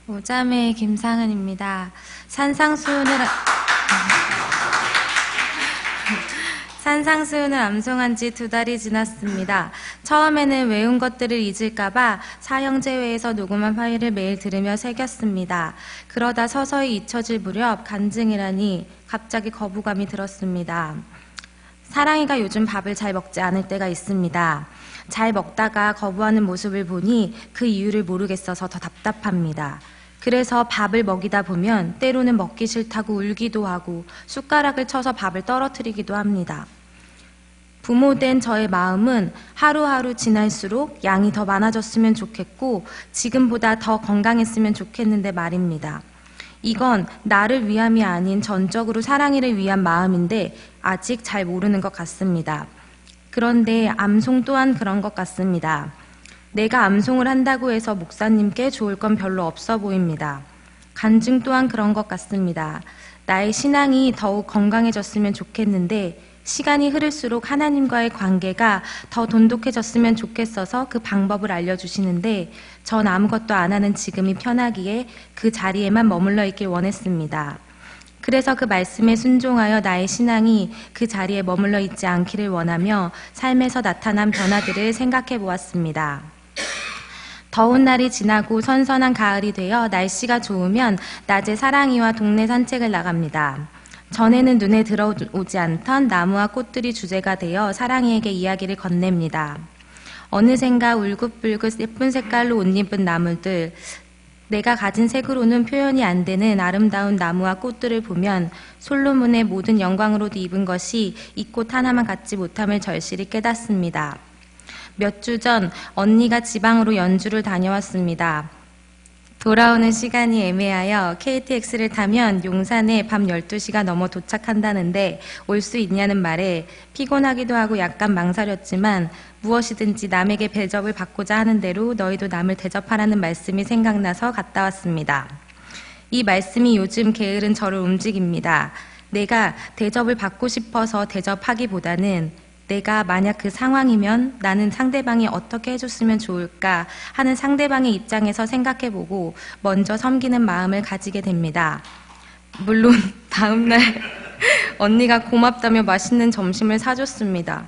오자매 김상은입니다. 산상수훈을 암송한 지 2달이 지났습니다. 처음에는 외운 것들을 잊을까봐 사형제회에서 녹음한 파일을 매일 들으며 새겼습니다. 그러다 서서히 잊혀질 무렵 간증이라니 갑자기 거부감이 들었습니다. 사랑이가 요즘 밥을 잘 먹지 않을 때가 있습니다. 잘 먹다가 거부하는 모습을 보니 그 이유를 모르겠어서 더 답답합니다. 그래서 밥을 먹이다 보면 때로는 먹기 싫다고 울기도 하고 숟가락을 쳐서 밥을 떨어뜨리기도 합니다. 부모된 저의 마음은 하루하루 지날수록 양이 더 많아졌으면 좋겠고 지금보다 더 건강했으면 좋겠는데 말입니다. 이건 나를 위함이 아닌 전적으로 사랑이를 위한 마음인데 아직 잘 모르는 것 같습니다. 그런데 암송 또한 그런 것 같습니다. 내가 암송을 한다고 해서 목사님께 좋을 건 별로 없어 보입니다. 간증 또한 그런 것 같습니다. 나의 신앙이 더욱 건강해졌으면 좋겠는데 시간이 흐를수록 하나님과의 관계가 더 돈독해졌으면 좋겠어서 그 방법을 알려주시는데 전 아무것도 안 하는 지금이 편하기에 그 자리에만 머물러 있길 원했습니다. 그래서 그 말씀에 순종하여 나의 신앙이 그 자리에 머물러 있지 않기를 원하며 삶에서 나타난 변화들을 생각해 보았습니다. 더운 날이 지나고 선선한 가을이 되어 날씨가 좋으면 낮에 사랑이와 동네 산책을 나갑니다. 전에는 눈에 들어오지 않던 나무와 꽃들이 주제가 되어 사랑이에게 이야기를 건넵니다. 어느샌가 울긋불긋 예쁜 색깔로 옷 입은 나무들, 내가 가진 색으로는 표현이 안 되는 아름다운 나무와 꽃들을 보면 솔로몬의 모든 영광으로도 입은 것이 이 꽃 하나만 갖지 못함을 절실히 깨닫습니다. 몇 주 전 언니가 지방으로 연주를 다녀왔습니다. 돌아오는 시간이 애매하여 KTX를 타면 용산에 밤 12시가 넘어 도착한다는데 올 수 있냐는 말에 피곤하기도 하고 약간 망설였지만 무엇이든지 남에게 대접을 받고자 하는 대로 너희도 남을 대접하라는 말씀이 생각나서 갔다 왔습니다. 이 말씀이 요즘 게으른 저를 움직입니다. 내가 대접을 받고 싶어서 대접하기보다는 내가 만약 그 상황이면 나는 상대방이 어떻게 해줬으면 좋을까 하는 상대방의 입장에서 생각해보고 먼저 섬기는 마음을 가지게 됩니다. 물론 다음날 언니가 고맙다며 맛있는 점심을 사줬습니다.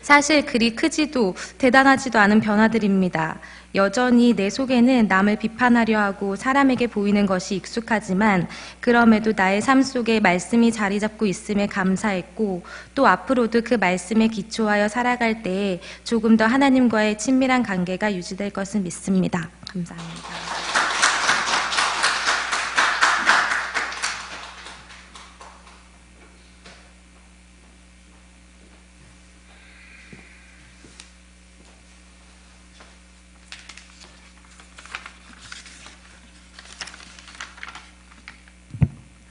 사실 그리 크지도 대단하지도 않은 변화들입니다. 여전히 내 속에는 남을 비판하려 하고 사람에게 보이는 것이 익숙하지만 그럼에도 나의 삶 속에 말씀이 자리 잡고 있음에 감사했고 또 앞으로도 그 말씀에 기초하여 살아갈 때에 조금 더 하나님과의 친밀한 관계가 유지될 것을 믿습니다. 감사합니다.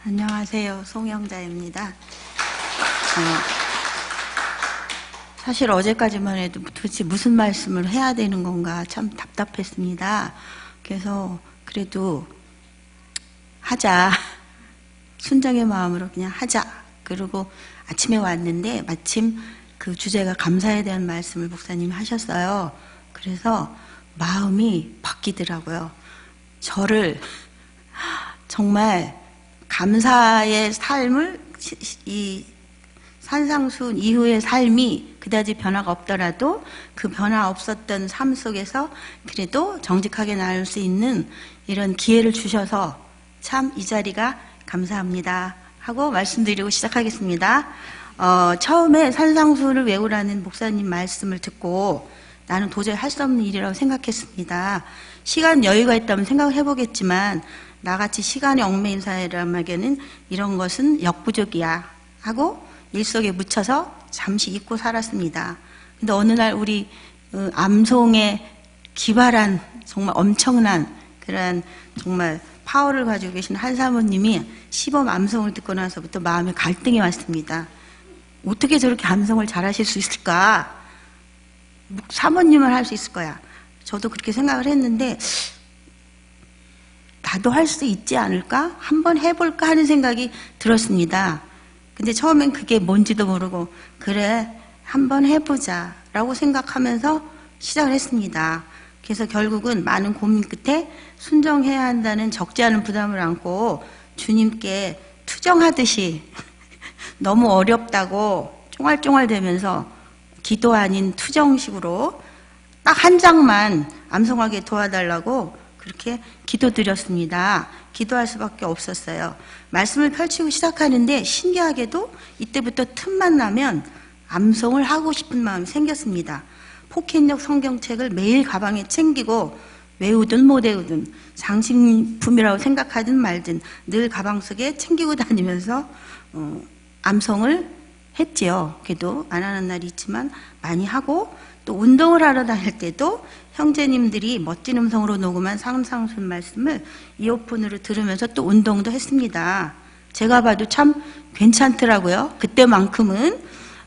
안녕하세요. 송영자입니다. 사실 어제까지만 해도 도대체 무슨 말씀을 해야 되는 건가 참 답답했습니다. 그래서 그래도 하자. 순정의 마음으로 그냥 하자. 그리고 아침에 왔는데 마침 그 주제가 감사에 대한 말씀을 목사님이 하셨어요. 그래서 마음이 바뀌더라고요. 저를 정말 감사의 삶을 이 산상수훈 이후의 삶이 그다지 변화가 없더라도 그 변화 없었던 삶 속에서 그래도 정직하게 나올 수 있는 이런 기회를 주셔서 참 이 자리가 감사합니다 하고 말씀드리고 시작하겠습니다. 처음에 산상수훈을 외우라는 목사님 말씀을 듣고 나는 도저히 할 수 없는 일이라고 생각했습니다. 시간 여유가 있다면 생각을 해보겠지만 나같이 시간에 얽매인 사람에게는 이런 것은 역부족이야 하고 일 속에 묻혀서 잠시 잊고 살았습니다. 근데 어느 날 우리 암송에 기발한 정말 엄청난 그런 정말 파워를 가지고 계신 한 사모님이 시범 암송을 듣고 나서부터 마음에 갈등이 왔습니다. 어떻게 저렇게 암송을 잘하실 수 있을까? 사모님은 할 수 있을 거야. 저도 그렇게 생각을 했는데 나도 할 수 있지 않을까? 한번 해볼까 하는 생각이 들었습니다. 근데 처음엔 그게 뭔지도 모르고 그래 한번 해보자 라고 생각하면서 시작을 했습니다. 그래서 결국은 많은 고민 끝에 순종해야 한다는 적지 않은 부담을 안고 주님께 투정하듯이 너무 어렵다고 쫑알쫑알대면서 기도 아닌 투정식으로 딱 한 장만 암송하게 도와달라고 그렇게 기도드렸습니다. 기도할 수밖에 없었어요. 말씀을 펼치고 시작하는데 신기하게도 이때부터 틈만 나면 암송을 하고 싶은 마음이 생겼습니다. 포켓력 성경책을 매일 가방에 챙기고 외우든 못 외우든 장식품이라고 생각하든 말든 늘 가방 속에 챙기고 다니면서 암송을 했지요. 그래도 안 하는 날이 있지만 많이 하고 또 운동을 하러 다닐 때도 형제님들이 멋진 음성으로 녹음한 산상수훈 말씀을 이어폰으로 들으면서 또 운동도 했습니다. 제가 봐도 참 괜찮더라고요. 그때만큼은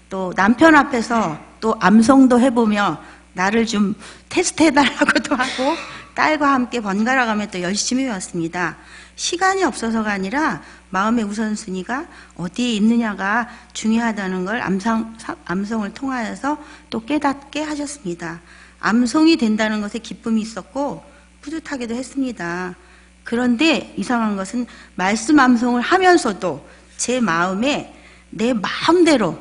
또 남편 앞에서 또 암송도 해보며 나를 좀 테스트해달라고도 하고 딸과 함께 번갈아 가며 또 열심히 외웠습니다. 시간이 없어서가 아니라 마음의 우선순위가 어디에 있느냐가 중요하다는 걸 암송을 통하여서 또 깨닫게 하셨습니다. 암송이 된다는 것에 기쁨이 있었고 뿌듯하기도 했습니다. 그런데 이상한 것은 말씀 암송을 하면서도 제 마음에 내 마음대로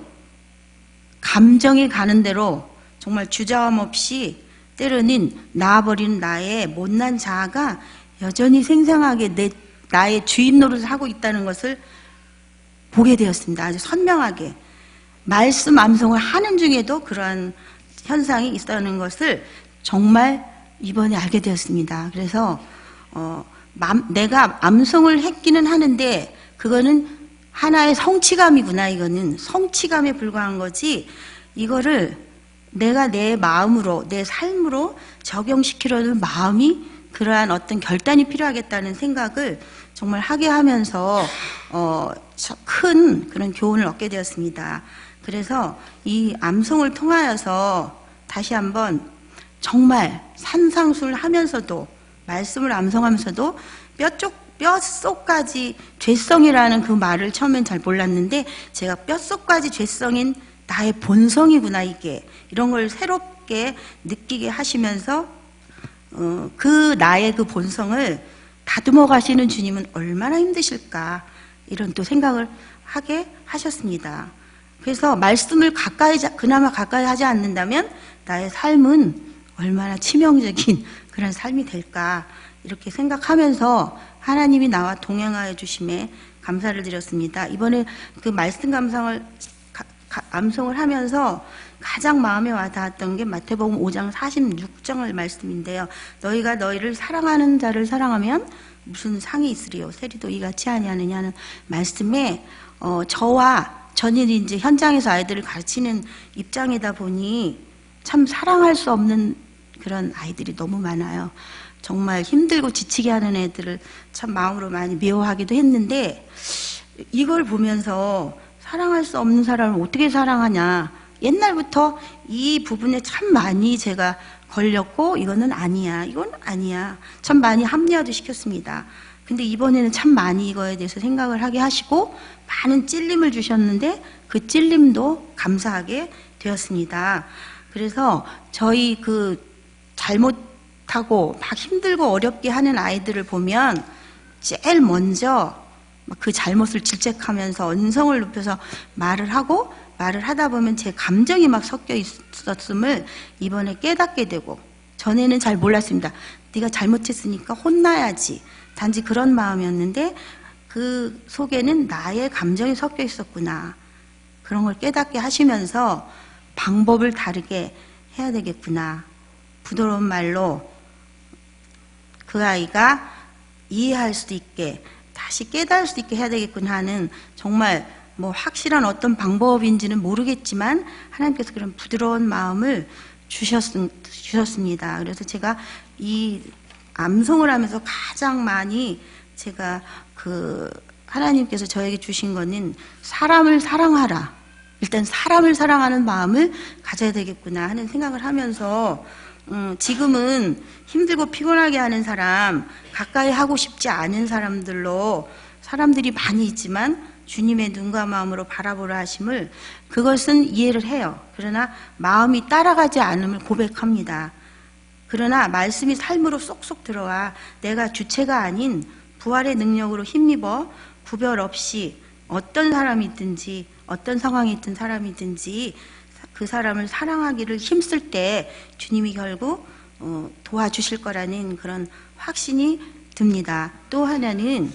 감정이 가는 대로 정말 주저함 없이 때로는 나아버리는 나의 못난 자아가 여전히 생생하게 나의 주인 노릇을 하고 있다는 것을 보게 되었습니다. 아주 선명하게. 말씀 암송을 하는 중에도 그러한 현상이 있다는 것을 정말 이번에 알게 되었습니다. 그래서 내가 암송을 했기는 하는데 그거는 하나의 성취감이구나. 이거는 성취감에 불과한 거지 이거를 내가 내 마음으로 내 삶으로 적용시키려는 마음이 그러한 어떤 결단이 필요하겠다는 생각을 정말 하게 하면서 큰 그런 교훈을 얻게 되었습니다. 그래서 이 암송을 통하여서 다시 한번 정말 산상수를 하면서도 말씀을 암송하면서도 뼛속까지 죄성이라는 그 말을 처음엔 잘 몰랐는데 제가 뼛속까지 죄성인 나의 본성이구나 이게 이런 걸 새롭게 느끼게 하시면서 그 나의 그 본성을 다듬어 가시는 주님은 얼마나 힘드실까 이런 또 생각을 하게 하셨습니다. 그래서 말씀을 그나마 가까이 하지 않는다면 나의 삶은 얼마나 치명적인 그런 삶이 될까 이렇게 생각하면서 하나님이 나와 동행하여 주심에 감사를 드렸습니다. 이번에 그 말씀 감상을 암송을 하면서 가장 마음에 와닿았던 게 마태복음 5장 46절 말씀인데요. 너희가 너희를 사랑하는 자를 사랑하면 무슨 상이 있으리요 세리도 이같이 아니하느냐는 말씀에 저는 이제 현장에서 아이들을 가르치는 입장이다 보니 참 사랑할 수 없는 그런 아이들이 너무 많아요. 정말 힘들고 지치게 하는 애들을 참 마음으로 많이 미워하기도 했는데 이걸 보면서 사랑할 수 없는 사람을 어떻게 사랑하냐 옛날부터 이 부분에 참 많이 제가 걸렸고 이건 아니야 참 많이 합리화도 시켰습니다. 근데 이번에는 참 많이 이거에 대해서 생각을 하게 하시고 많은 찔림을 주셨는데 그 찔림도 감사하게 되었습니다. 그래서 저희 그 잘못하고 막 힘들고 어렵게 하는 아이들을 보면 제일 먼저 그 잘못을 질책하면서 언성을 높여서 말을 하다 보면 제 감정이 막 섞여 있었음을 이번에 깨닫게 되고 전에는 잘 몰랐습니다. 네가 잘못했으니까 혼나야지. 단지 그런 마음이었는데 그 속에는 나의 감정이 섞여 있었구나. 그런 걸 깨닫게 하시면서 방법을 다르게 해야 되겠구나. 부드러운 말로 그 아이가 이해할 수도 있게 다시 깨달을 수 있게 해야 되겠구나 하는 정말 뭐 확실한 어떤 방법인지는 모르겠지만 하나님께서 그런 부드러운 마음을 주셨습니다. 그래서 제가 이 암송을 하면서 가장 많이 제가 그 하나님께서 저에게 주신 거는 사람을 사랑하라. 일단 사람을 사랑하는 마음을 가져야 되겠구나 하는 생각을 하면서 지금은 힘들고 피곤하게 하는 사람, 가까이 하고 싶지 않은 사람들로 사람들이 많이 있지만 주님의 눈과 마음으로 바라보라 하심을 그것은 이해를 해요. 그러나 마음이 따라가지 않음을 고백합니다. 그러나 말씀이 삶으로 쏙쏙 들어와 내가 주체가 아닌 부활의 능력으로 힘입어 구별 없이 어떤 사람이든지 어떤 상황에 있든 사람이든지 그 사람을 사랑하기를 힘쓸 때 주님이 결국 도와주실 거라는 그런 확신이 듭니다. 또 하나는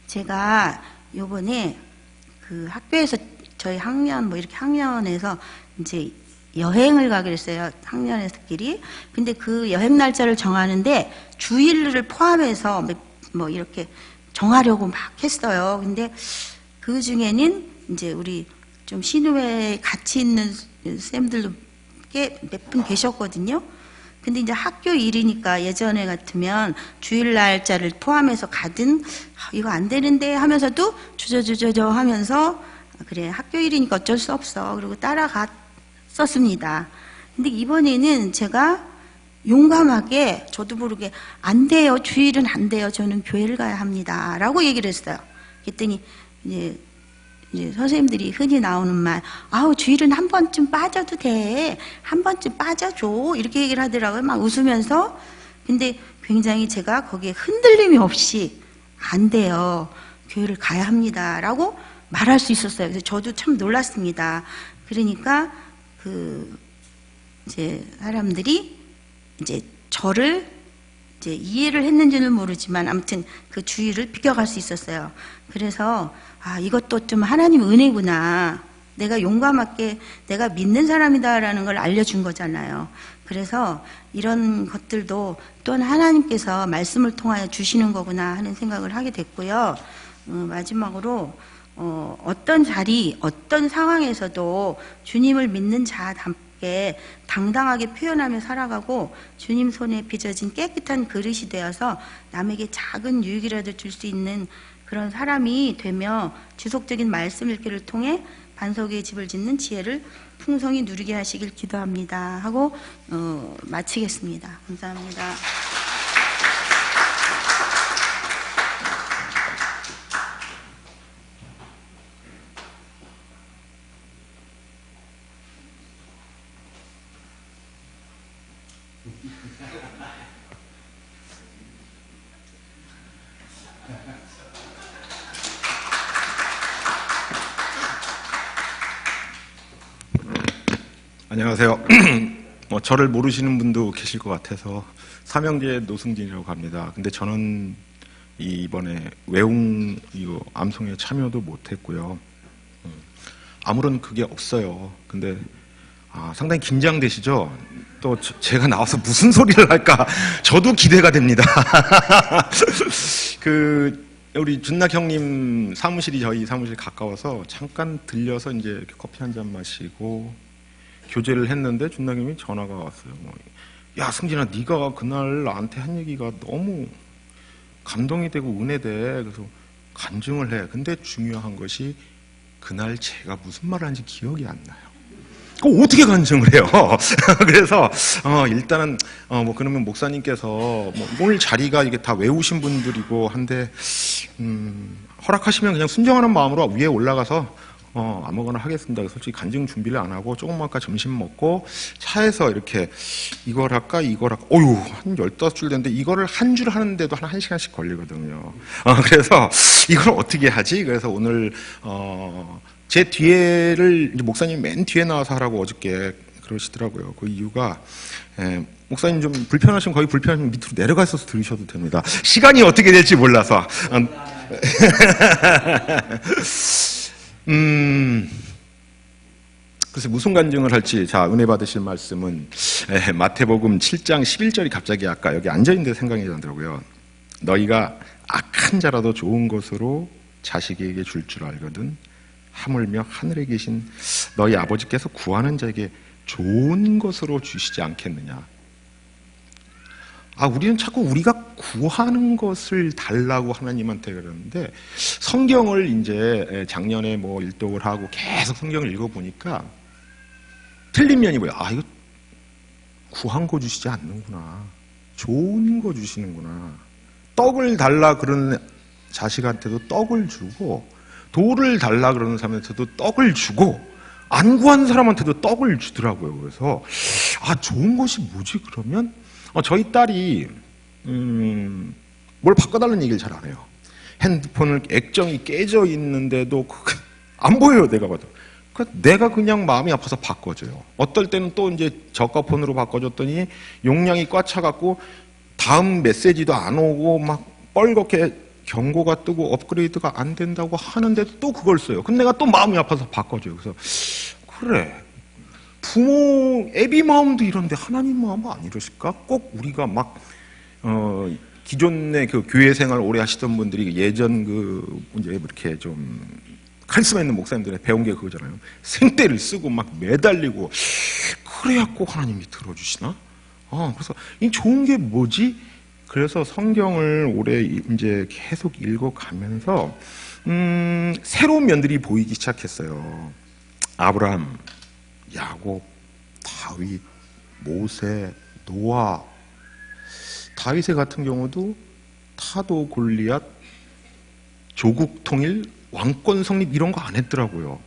제가 요번에 그 학교에서 저희 학년 뭐 이렇게 학년에서 이제 여행을 가기로 했어요. 학년애들끼리. 근데 그 여행 날짜를 정하는데 주일을 포함해서 뭐 이렇게 정하려고 막 했어요. 근데 그 중에는 이제 우리 좀 신우회에 같이 있는 쌤들도 꽤 몇 분 계셨거든요. 근데 이제 학교 일이니까 예전에 같으면 주일 날짜를 포함해서 가든 이거 안 되는데 하면서도 주저주저 하면서 그래 학교 일이니까 어쩔 수 없어. 그리고 따라갔었습니다. 근데 이번에는 제가 용감하게 저도 모르게 안 돼요. 주일은 안 돼요. 저는 교회를 가야 합니다. 라고 얘기를 했어요. 그랬더니 이제 선생님들이 흔히 나오는 말, 아우, 주일은 한 번쯤 빠져도 돼. 한 번쯤 빠져줘. 이렇게 얘기를 하더라고요. 막 웃으면서. 근데 굉장히 제가 거기에 흔들림이 없이 안 돼요. 교회를 가야 합니다. 라고 말할 수 있었어요. 그래서 저도 참 놀랐습니다. 그러니까 이제 사람들이 이제 저를 이제 이해를 했는지는 모르지만 아무튼 그 주의를 비껴갈 수 있었어요. 그래서 아, 이것도 좀 하나님 은혜구나. 내가 용감하게 내가 믿는 사람이다라는 걸 알려준 거잖아요. 그래서 이런 것들도 또한 하나님께서 말씀을 통하여 주시는 거구나 하는 생각을 하게 됐고요. 마지막으로 어떤 자리, 어떤 상황에서도 주님을 믿는 자답게 당당하게 표현하며 살아가고 주님 손에 빚어진 깨끗한 그릇이 되어서 남에게 작은 유익이라도 줄 수 있는 그런 사람이 되며 지속적인 말씀 읽기를 통해 반석의 집을 짓는 지혜를 풍성히 누리게 하시길 기도합니다 하고 마치겠습니다. 감사합니다. 안녕하세요. 저를 모르시는 분도 계실 것 같아서 삼형제 노승진이라고 합니다. 근데 저는 이번에 외웅 암송에 참여도 못했고요. 아무런 그게 없어요. 근데 상당히 긴장되시죠? 또 제가 나와서 무슨 소리를 할까 저도 기대가 됩니다. 우리 준낙 형님 사무실이 저희 사무실 가까워서 잠깐 들려서 이제 이렇게 커피 한 잔 마시고 교제를 했는데 준낙 형님이 전화가 왔어요. 야, 승진아, 네가 그날 나한테 한 얘기가 너무 감동이 되고 은혜돼. 그래서 간증을 해. 근데 중요한 것이 그날 제가 무슨 말을 하는지 기억이 안 나요. 어떻게 간증을 해요? 그래서 일단은 그러면 목사님께서 오늘 자리가 이게 다 외우신 분들이고 한데 허락하시면 그냥 순정하는 마음으로 위에 올라가서 아무거나 하겠습니다. 솔직히 간증 준비를 안 하고 조금 아까 점심 먹고 차에서 이렇게 이걸 할까 이걸 할까 한 15줄 됐는데 이거를 한 줄 하는데도 한 1시간씩 걸리거든요. 그래서 이걸 어떻게 하지? 그래서 오늘 제 뒤에를 이제 목사님 맨 뒤에 나와서 하라고 어저께 그러시더라고요. 그 이유가 목사님 좀 불편하시면 거의 불편하시면 밑으로 내려가서 들으셔도 됩니다. 시간이 어떻게 될지 몰라서. 글쎄 무슨 간증을 할지. 자, 은혜 받으실 말씀은 마태복음 7장 11절이 갑자기 아까 여기 앉아있는데 생각이 나더라고요. 너희가 악한 자라도 좋은 것으로 자식에게 줄 줄 알거든 하물며 하늘에 계신 너희 아버지께서 구하는 자에게 좋은 것으로 주시지 않겠느냐. 우리는 자꾸 우리가 구하는 것을 달라고 하나님한테 그러는데 성경을 이제 작년에 일독을 하고 계속 성경을 읽어보니까 틀린 면이 뭐야? 이거 구한 거 주시지 않는구나. 좋은 거 주시는구나. 떡을 달라 그러는 자식한테도 떡을 주고 돌을 달라 그러는 사람한테도 떡을 주고 안 구한 사람한테도 떡을 주더라고요. 그래서 좋은 것이 뭐지 그러면? 저희 딸이 뭘 바꿔달라는 얘기를 잘 안 해요. 핸드폰을 액정이 깨져 있는데도 안 보여요. 내가 봐도. 내가 그냥 마음이 아파서 바꿔줘요. 어떨 때는 또 이제 저가 폰으로 바꿔줬더니 용량이 꽉 차갖고 다음 메시지도 안 오고 막 뻘겋게 경고가 뜨고 업그레이드가 안 된다고 하는데도 또 그걸 써요. 근데 내가 또 마음이 아파서 바꿔줘요. 그래서 그래. 부모, 애비 마음도 이런데 하나님 마음은 안 이러실까? 꼭 우리가 기존의 그 교회 생활 오래 하시던 분들이 예전 이제 이렇게 좀 카리스마 있는 목사님들의 배운 게 그거잖아요. 생떼를 쓰고 막 매달리고 그래야 꼭 하나님이 들어주시나? 그래서 이 좋은 게 뭐지? 그래서 성경을 올해 이제 계속 읽어가면서 새로운 면들이 보이기 시작했어요. 아브라함, 야곱, 다윗, 모세, 노아, 다윗의 같은 경우도 타도 골리앗, 조국 통일, 왕권 성립 이런 거 안 했더라고요.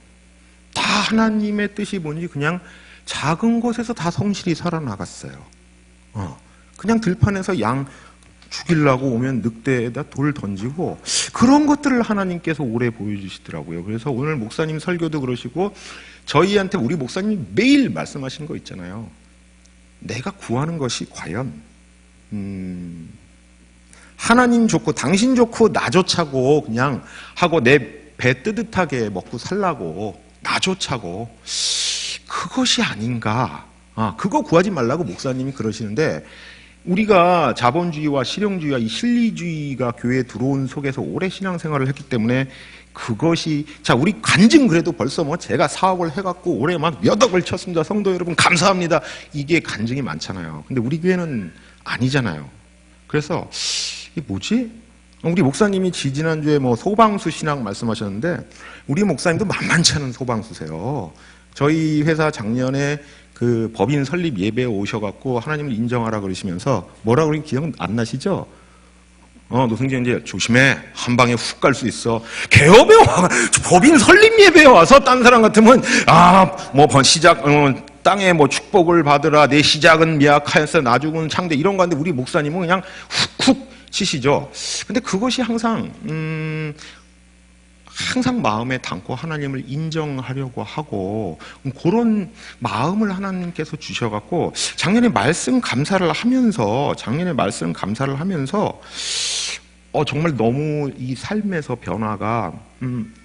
다 하나님의 뜻이 뭔지 그냥 작은 곳에서 다 성실히 살아나갔어요. 그냥 들판에서 양 죽이려고 오면 늑대에다 돌 던지고 그런 것들을 하나님께서 오래 보여주시더라고요. 그래서 오늘 목사님 설교도 그러시고 저희한테 우리 목사님이 매일 말씀하시는 거 있잖아요. 내가 구하는 것이 과연 하나님 좋고 당신 좋고 나 좋자고 그냥 하고 내 배 뜨뜻하게 먹고 살라고 나 좋자고 그것이 아닌가. 그거 구하지 말라고 목사님이 그러시는데 우리가 자본주의와 실용주의와 이 실리주의가 교회에 들어온 속에서 오래 신앙생활을 했기 때문에 그것이 자 우리 간증 그래도 벌써 뭐 제가 사업을 해갖고 올해 막 몇 억을 쳤습니다. 성도 여러분 감사합니다. 이게 간증이 많잖아요. 근데 우리 교회는 아니잖아요. 그래서 이게 뭐지? 우리 목사님이 지난주에 뭐 소방수 신앙 말씀하셨는데 우리 목사님도 만만치 않은 소방수세요. 저희 회사 작년에 그 법인 설립 예배에 오셔갖고 하나님을 인정하라 그러시면서 뭐라고 그러는지 기억 안 나시죠? 노승재 이제 조심해. 한 방에 훅 갈 수 있어. 개업에 와, 법인 설립 예배에 와서 딴 사람 같으면 시작 땅에 뭐 축복을 받으라. 내 시작은 미약하였어. 나중은 창대 이런 거 하는데 우리 목사님은 그냥 훅훅 치시죠. 근데 그것이 항상 마음에 담고 하나님을 인정하려고 하고 그런 마음을 하나님께서 주셔갖고 작년에 말씀 감사를 하면서 정말 너무 이 삶에서 변화가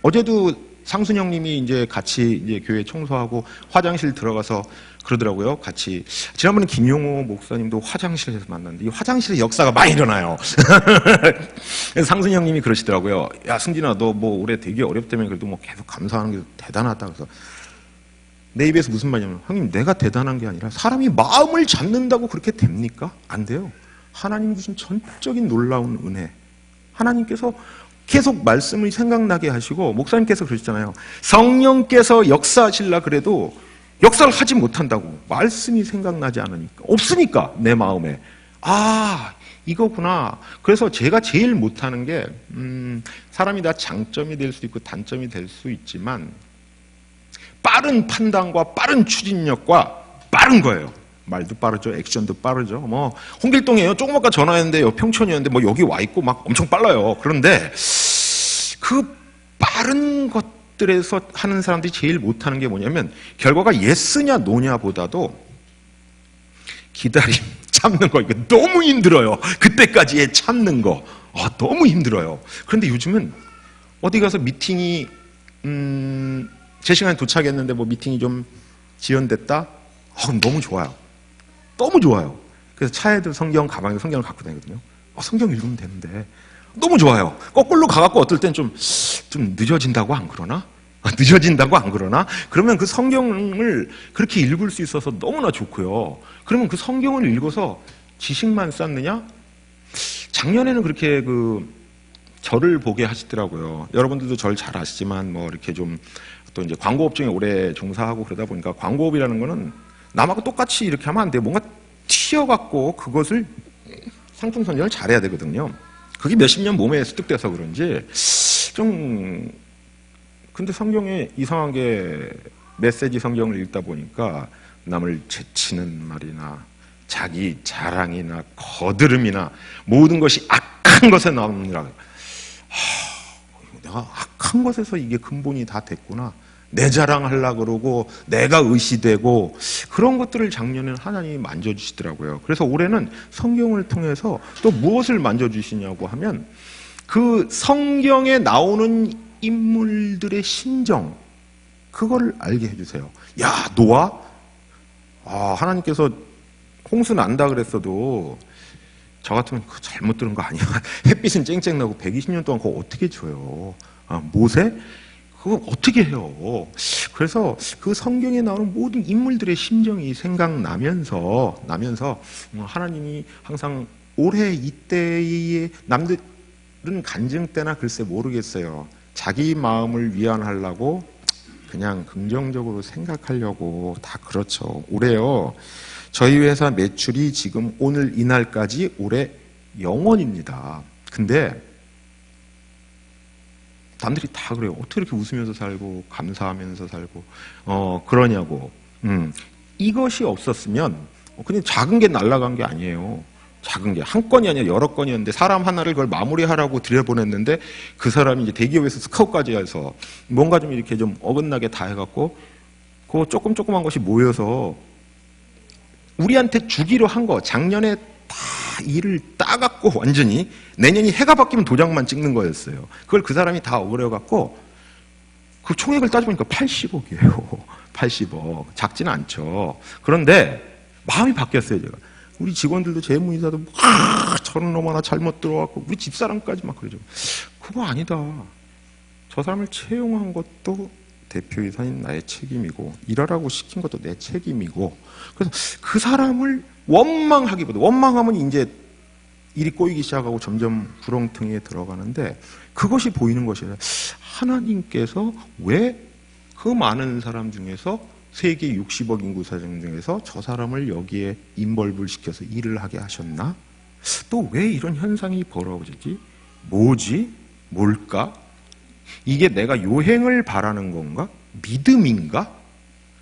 어제도 상순형님이 이제 같이 이제 교회 청소하고 화장실 들어가서 그러더라고요. 같이 지난번에 김용호 목사님도 화장실에서 만났는데 이 화장실의 역사가 많이 일어나요. 그래서 상순형님이 그러시더라고요. 야 승진아 너 뭐 올해 되게 어렵다며 그래도 뭐 계속 감사하는 게 대단하다. 그래서 내 입에서 무슨 말이냐면 형님 내가 대단한 게 아니라 사람이 마음을 잡는다고 그렇게 됩니까? 안 돼요. 하나님 주신 전적인 놀라운 은혜. 하나님께서 계속 말씀을 생각나게 하시고 목사님께서 그러셨잖아요. 성령께서 역사하실라 그래도 역사를 하지 못한다고. 말씀이 생각나지 않으니까. 없으니까 내 마음에. 이거구나. 그래서 제가 제일 못하는 게 사람이 다 장점이 될 수 있고 단점이 될 수 있지만 빠른 판단과 빠른 추진력과 빠른 거예요. 말도 빠르죠. 액션도 빠르죠. 뭐 홍길동이에요. 조금 아까 전화했는데 평촌이었는데 뭐 여기 와 있고 막 엄청 빨라요. 그런데 그 빠른 것들에서 하는 사람들이 제일 못하는 게 뭐냐면 결과가 예스냐 노냐보다도 기다림, 참는 거 이거 너무 힘들어요. 그때까지의 참는 거 너무 힘들어요. 그런데 요즘은 어디 가서 미팅이 제 시간에 도착했는데 뭐 미팅이 좀 지연됐다? 그럼 너무 좋아요. 너무 좋아요. 그래서 차에도 성경, 가방에 성경을 갖고 다니거든요. 성경 읽으면 되는데 너무 좋아요. 거꾸로 가갖고 어떨 땐 좀 늦어진다고 안 그러나? 그러면 그 성경을 그렇게 읽을 수 있어서 너무나 좋고요. 그러면 그 성경을 읽어서 지식만 쌓느냐? 작년에는 그렇게 저를 보게 하시더라고요. 여러분들도 절 잘 아시지만 뭐 이렇게 좀 또 이제 광고업종에 오래 종사하고 그러다 보니까 광고업이라는 거는 남하고 똑같이 이렇게 하면 안 돼요. 뭔가 튀어갖고 그것을 상품 선정을 잘해야 되거든요. 그게 몇십 년 몸에 습득돼서 그런지 근데 성경에 이상한 게 메시지 성경을 읽다 보니까 남을 제치는 말이나 자기 자랑이나 거드름이나 모든 것이 악한 것에 나옵니다. 내가 악한 것에서 이게 근본이 다 됐구나. 내 자랑하려고 그러고 내가 의시되고 그런 것들을 작년에는 하나님이 만져주시더라고요. 그래서 올해는 성경을 통해서 또 무엇을 만져주시냐고 하면 그 성경에 나오는 인물들의 심정 그거를 알게 해주세요. 야 노아? 하나님께서 홍수 난다 그랬어도 저 같으면 그거 잘못 들은 거 아니야? 햇빛은 쨍쨍 나고 120년 동안 그거 어떻게 줘요? 모세? 그거 어떻게 해요? 그래서 그 성경에 나오는 모든 인물들의 심정이 생각나면서 하나님이 항상 올해 이때의 남들은 간증 때나 글쎄 모르겠어요. 자기 마음을 위안하려고 그냥 긍정적으로 생각하려고 다 그렇죠. 올해요. 저희 회사 매출이 지금 오늘 이날까지 올해 0원입니다. 근데 남들이 다 그래요. 어떻게 이렇게 웃으면서 살고 감사하면서 살고 그러냐고. 이것이 없었으면 그냥 작은 게 날아간 게 아니에요. 작은 게 한 건이 아니라 여러 건이었는데 사람 하나를 그걸 마무리하라고 들여보냈는데 그 사람이 이제 대기업에서 스카웃까지 해서 뭔가 좀 이렇게 좀 어긋나게 다 해갖고 그 조그만 것이 모여서 우리한테 주기로 한 거 작년에 다 일을 따갖고 완전히 내년이 해가 바뀌면 도장만 찍는 거였어요. 그걸 그 사람이 다 어그려갖고 그 총액을 따져보니까 80억이에요. 80억. 작지는 않죠. 그런데 마음이 바뀌었어요, 제가. 우리 직원들도 재무이사도 저런 놈 하나 잘못 들어왔고 우리 집사람까지 막 그러죠. 그거 아니다. 저 사람을 채용한 것도 대표이사인 나의 책임이고 일하라고 시킨 것도 내 책임이고 그래서 그 사람을 원망하기보다 원망하면 이제 일이 꼬이기 시작하고 점점 구렁텅이에 들어가는데 그것이 보이는 것이에요. 하나님께서 왜 그 많은 사람 중에서 세계 60억 인구 사정 중에서 저 사람을 여기에 인벌브를 시켜서 일을 하게 하셨나? 또 왜 이런 현상이 벌어지지? 뭐지? 뭘까? 이게 내가 요행을 바라는 건가? 믿음인가?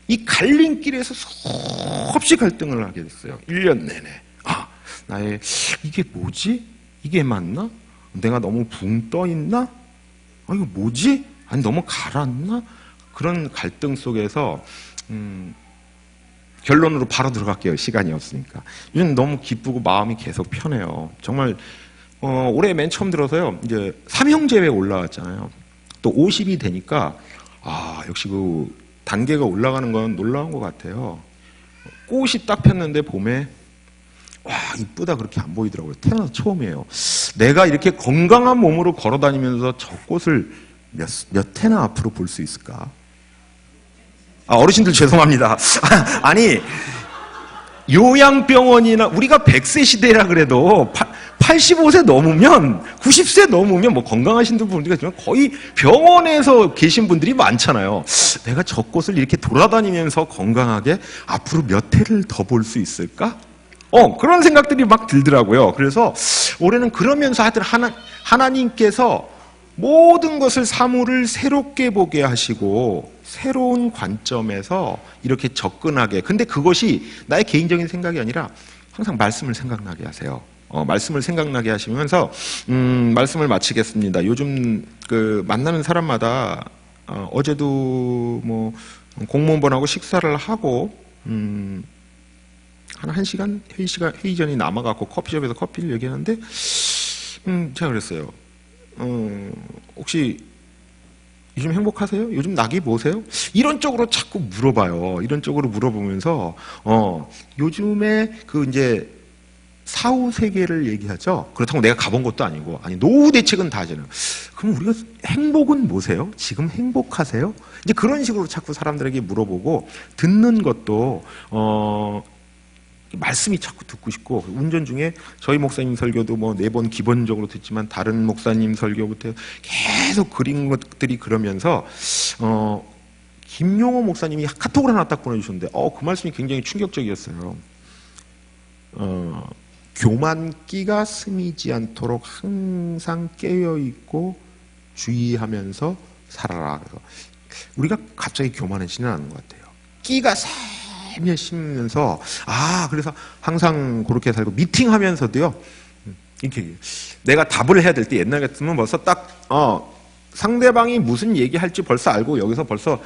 이 갈림길에서 수없이 갈등을 하게 됐어요. 1년 내내. 나의 이게 뭐지? 이게 맞나? 내가 너무 붕 떠 있나? 이거 뭐지? 아니 너무 가랐나? 그런 갈등 속에서 결론으로 바로 들어갈게요. 시간이 없으니까. 요즘 너무 기쁘고 마음이 계속 편해요. 정말 올해 맨 처음 들어서요. 이제 삼형제에 올라왔잖아요. 또 50이 되니까 역시 그 단계가 올라가는 건 놀라운 것 같아요. 꽃이 딱 폈는데 봄에 와 이쁘다 그렇게 안 보이더라고요. 태어나서 처음이에요. 내가 이렇게 건강한 몸으로 걸어다니면서 저 꽃을 몇 해나 앞으로 볼 수 있을까? 어르신들 죄송합니다. 아니 요양병원이나 우리가 100세 시대라 그래도 85세 넘으면 90세 넘으면 뭐 건강하신 분들이 있지만 거의 병원에서 계신 분들이 많잖아요. 내가 저 꽃을 이렇게 돌아다니면서 건강하게 앞으로 몇 해를 더 볼 수 있을까? 그런 생각들이 막 들더라고요. 그래서 올해는 그러면서 하여튼 하나님께서 모든 것을 사물을 새롭게 보게 하시고 새로운 관점에서 이렇게 접근하게. 근데 그것이 나의 개인적인 생각이 아니라 항상 말씀을 생각나게 하세요. 말씀을 생각나게 하시면서 말씀을 마치겠습니다. 요즘 그 만나는 사람마다 어제도 뭐 공무원분하고 식사를 하고 한 1시간 회의 전이 남아갖고 커피숍에서 커피를 얘기하는데 제가 그랬어요. 혹시 요즘 행복하세요? 요즘 낙이 뭐세요? 이런 쪽으로 자꾸 물어봐요. 이런 쪽으로 물어보면서 요즘에 그 이제 사후 세계를 얘기하죠. 그렇다고 내가 가본 것도 아니고 노후 대책은 다 하잖아요. 그럼 우리가 행복은 뭐세요? 지금 행복하세요? 이제 그런 식으로 자꾸 사람들에게 물어보고 듣는 것도 말씀이 자꾸 듣고 싶고 운전 중에 저희 목사님 설교도 뭐 4번 기본적으로 듣지만 다른 목사님 설교부터 계속 그린 것들이 그러면서 김용호 목사님이 카톡을 하나 딱 보내주셨는데 그 말씀이 굉장히 충격적이었어요. 교만기가 스미지 않도록 항상 깨어있고 주의하면서 살아라. 그래서 우리가 갑자기 교만해지는 않는 것 같아요. 끼가 세며 심으면서 그래서 항상 그렇게 살고 미팅하면서도요. 이렇게 내가 답을 해야 될 때 옛날 같으면 벌써 딱 상대방이 무슨 얘기할지 벌써 알고 여기서 벌써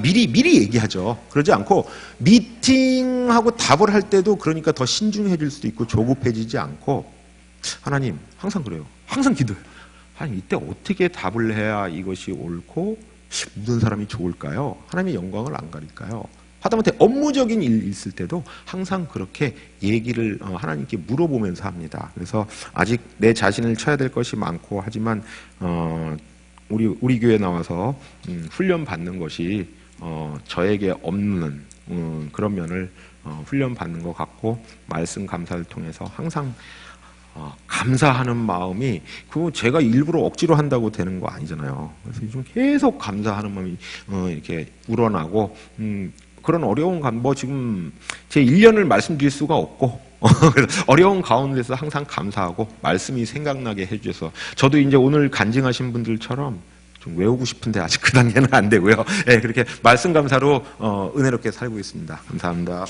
미리 얘기하죠. 그러지 않고 미팅하고 답을 할 때도 그러니까 더 신중해질 수도 있고 조급해지지 않고 하나님 항상 그래요. 항상 기도해요. 하나님 이때 어떻게 답을 해야 이것이 옳고 모든 사람이 좋을까요? 하나님의 영광을 안 가릴까요? 하다못해 업무적인 일 있을 때도 항상 그렇게 얘기를 하나님께 물어보면서 합니다. 그래서 아직 내 자신을 쳐야 될 것이 많고 하지만 우리 교회 나와서 훈련 받는 것이 저에게 없는 그런 면을 훈련 받는 것 같고 말씀 감사를 통해서 항상 감사하는 마음이 그거 제가 일부러 억지로 한다고 되는 거 아니잖아요. 그래서 좀 계속 감사하는 마음이 이렇게 우러나고 그런 어려운 뭐 지금 제 1년을 말씀드릴 수가 없고 그래서 어려운 가운데서 항상 감사하고 말씀이 생각나게 해주셔서 저도 이제 오늘 간증하신 분들처럼 좀 외우고 싶은데 아직 그 단계는 안 되고요. 예, 그렇게 말씀 감사로 은혜롭게 살고 있습니다. 감사합니다.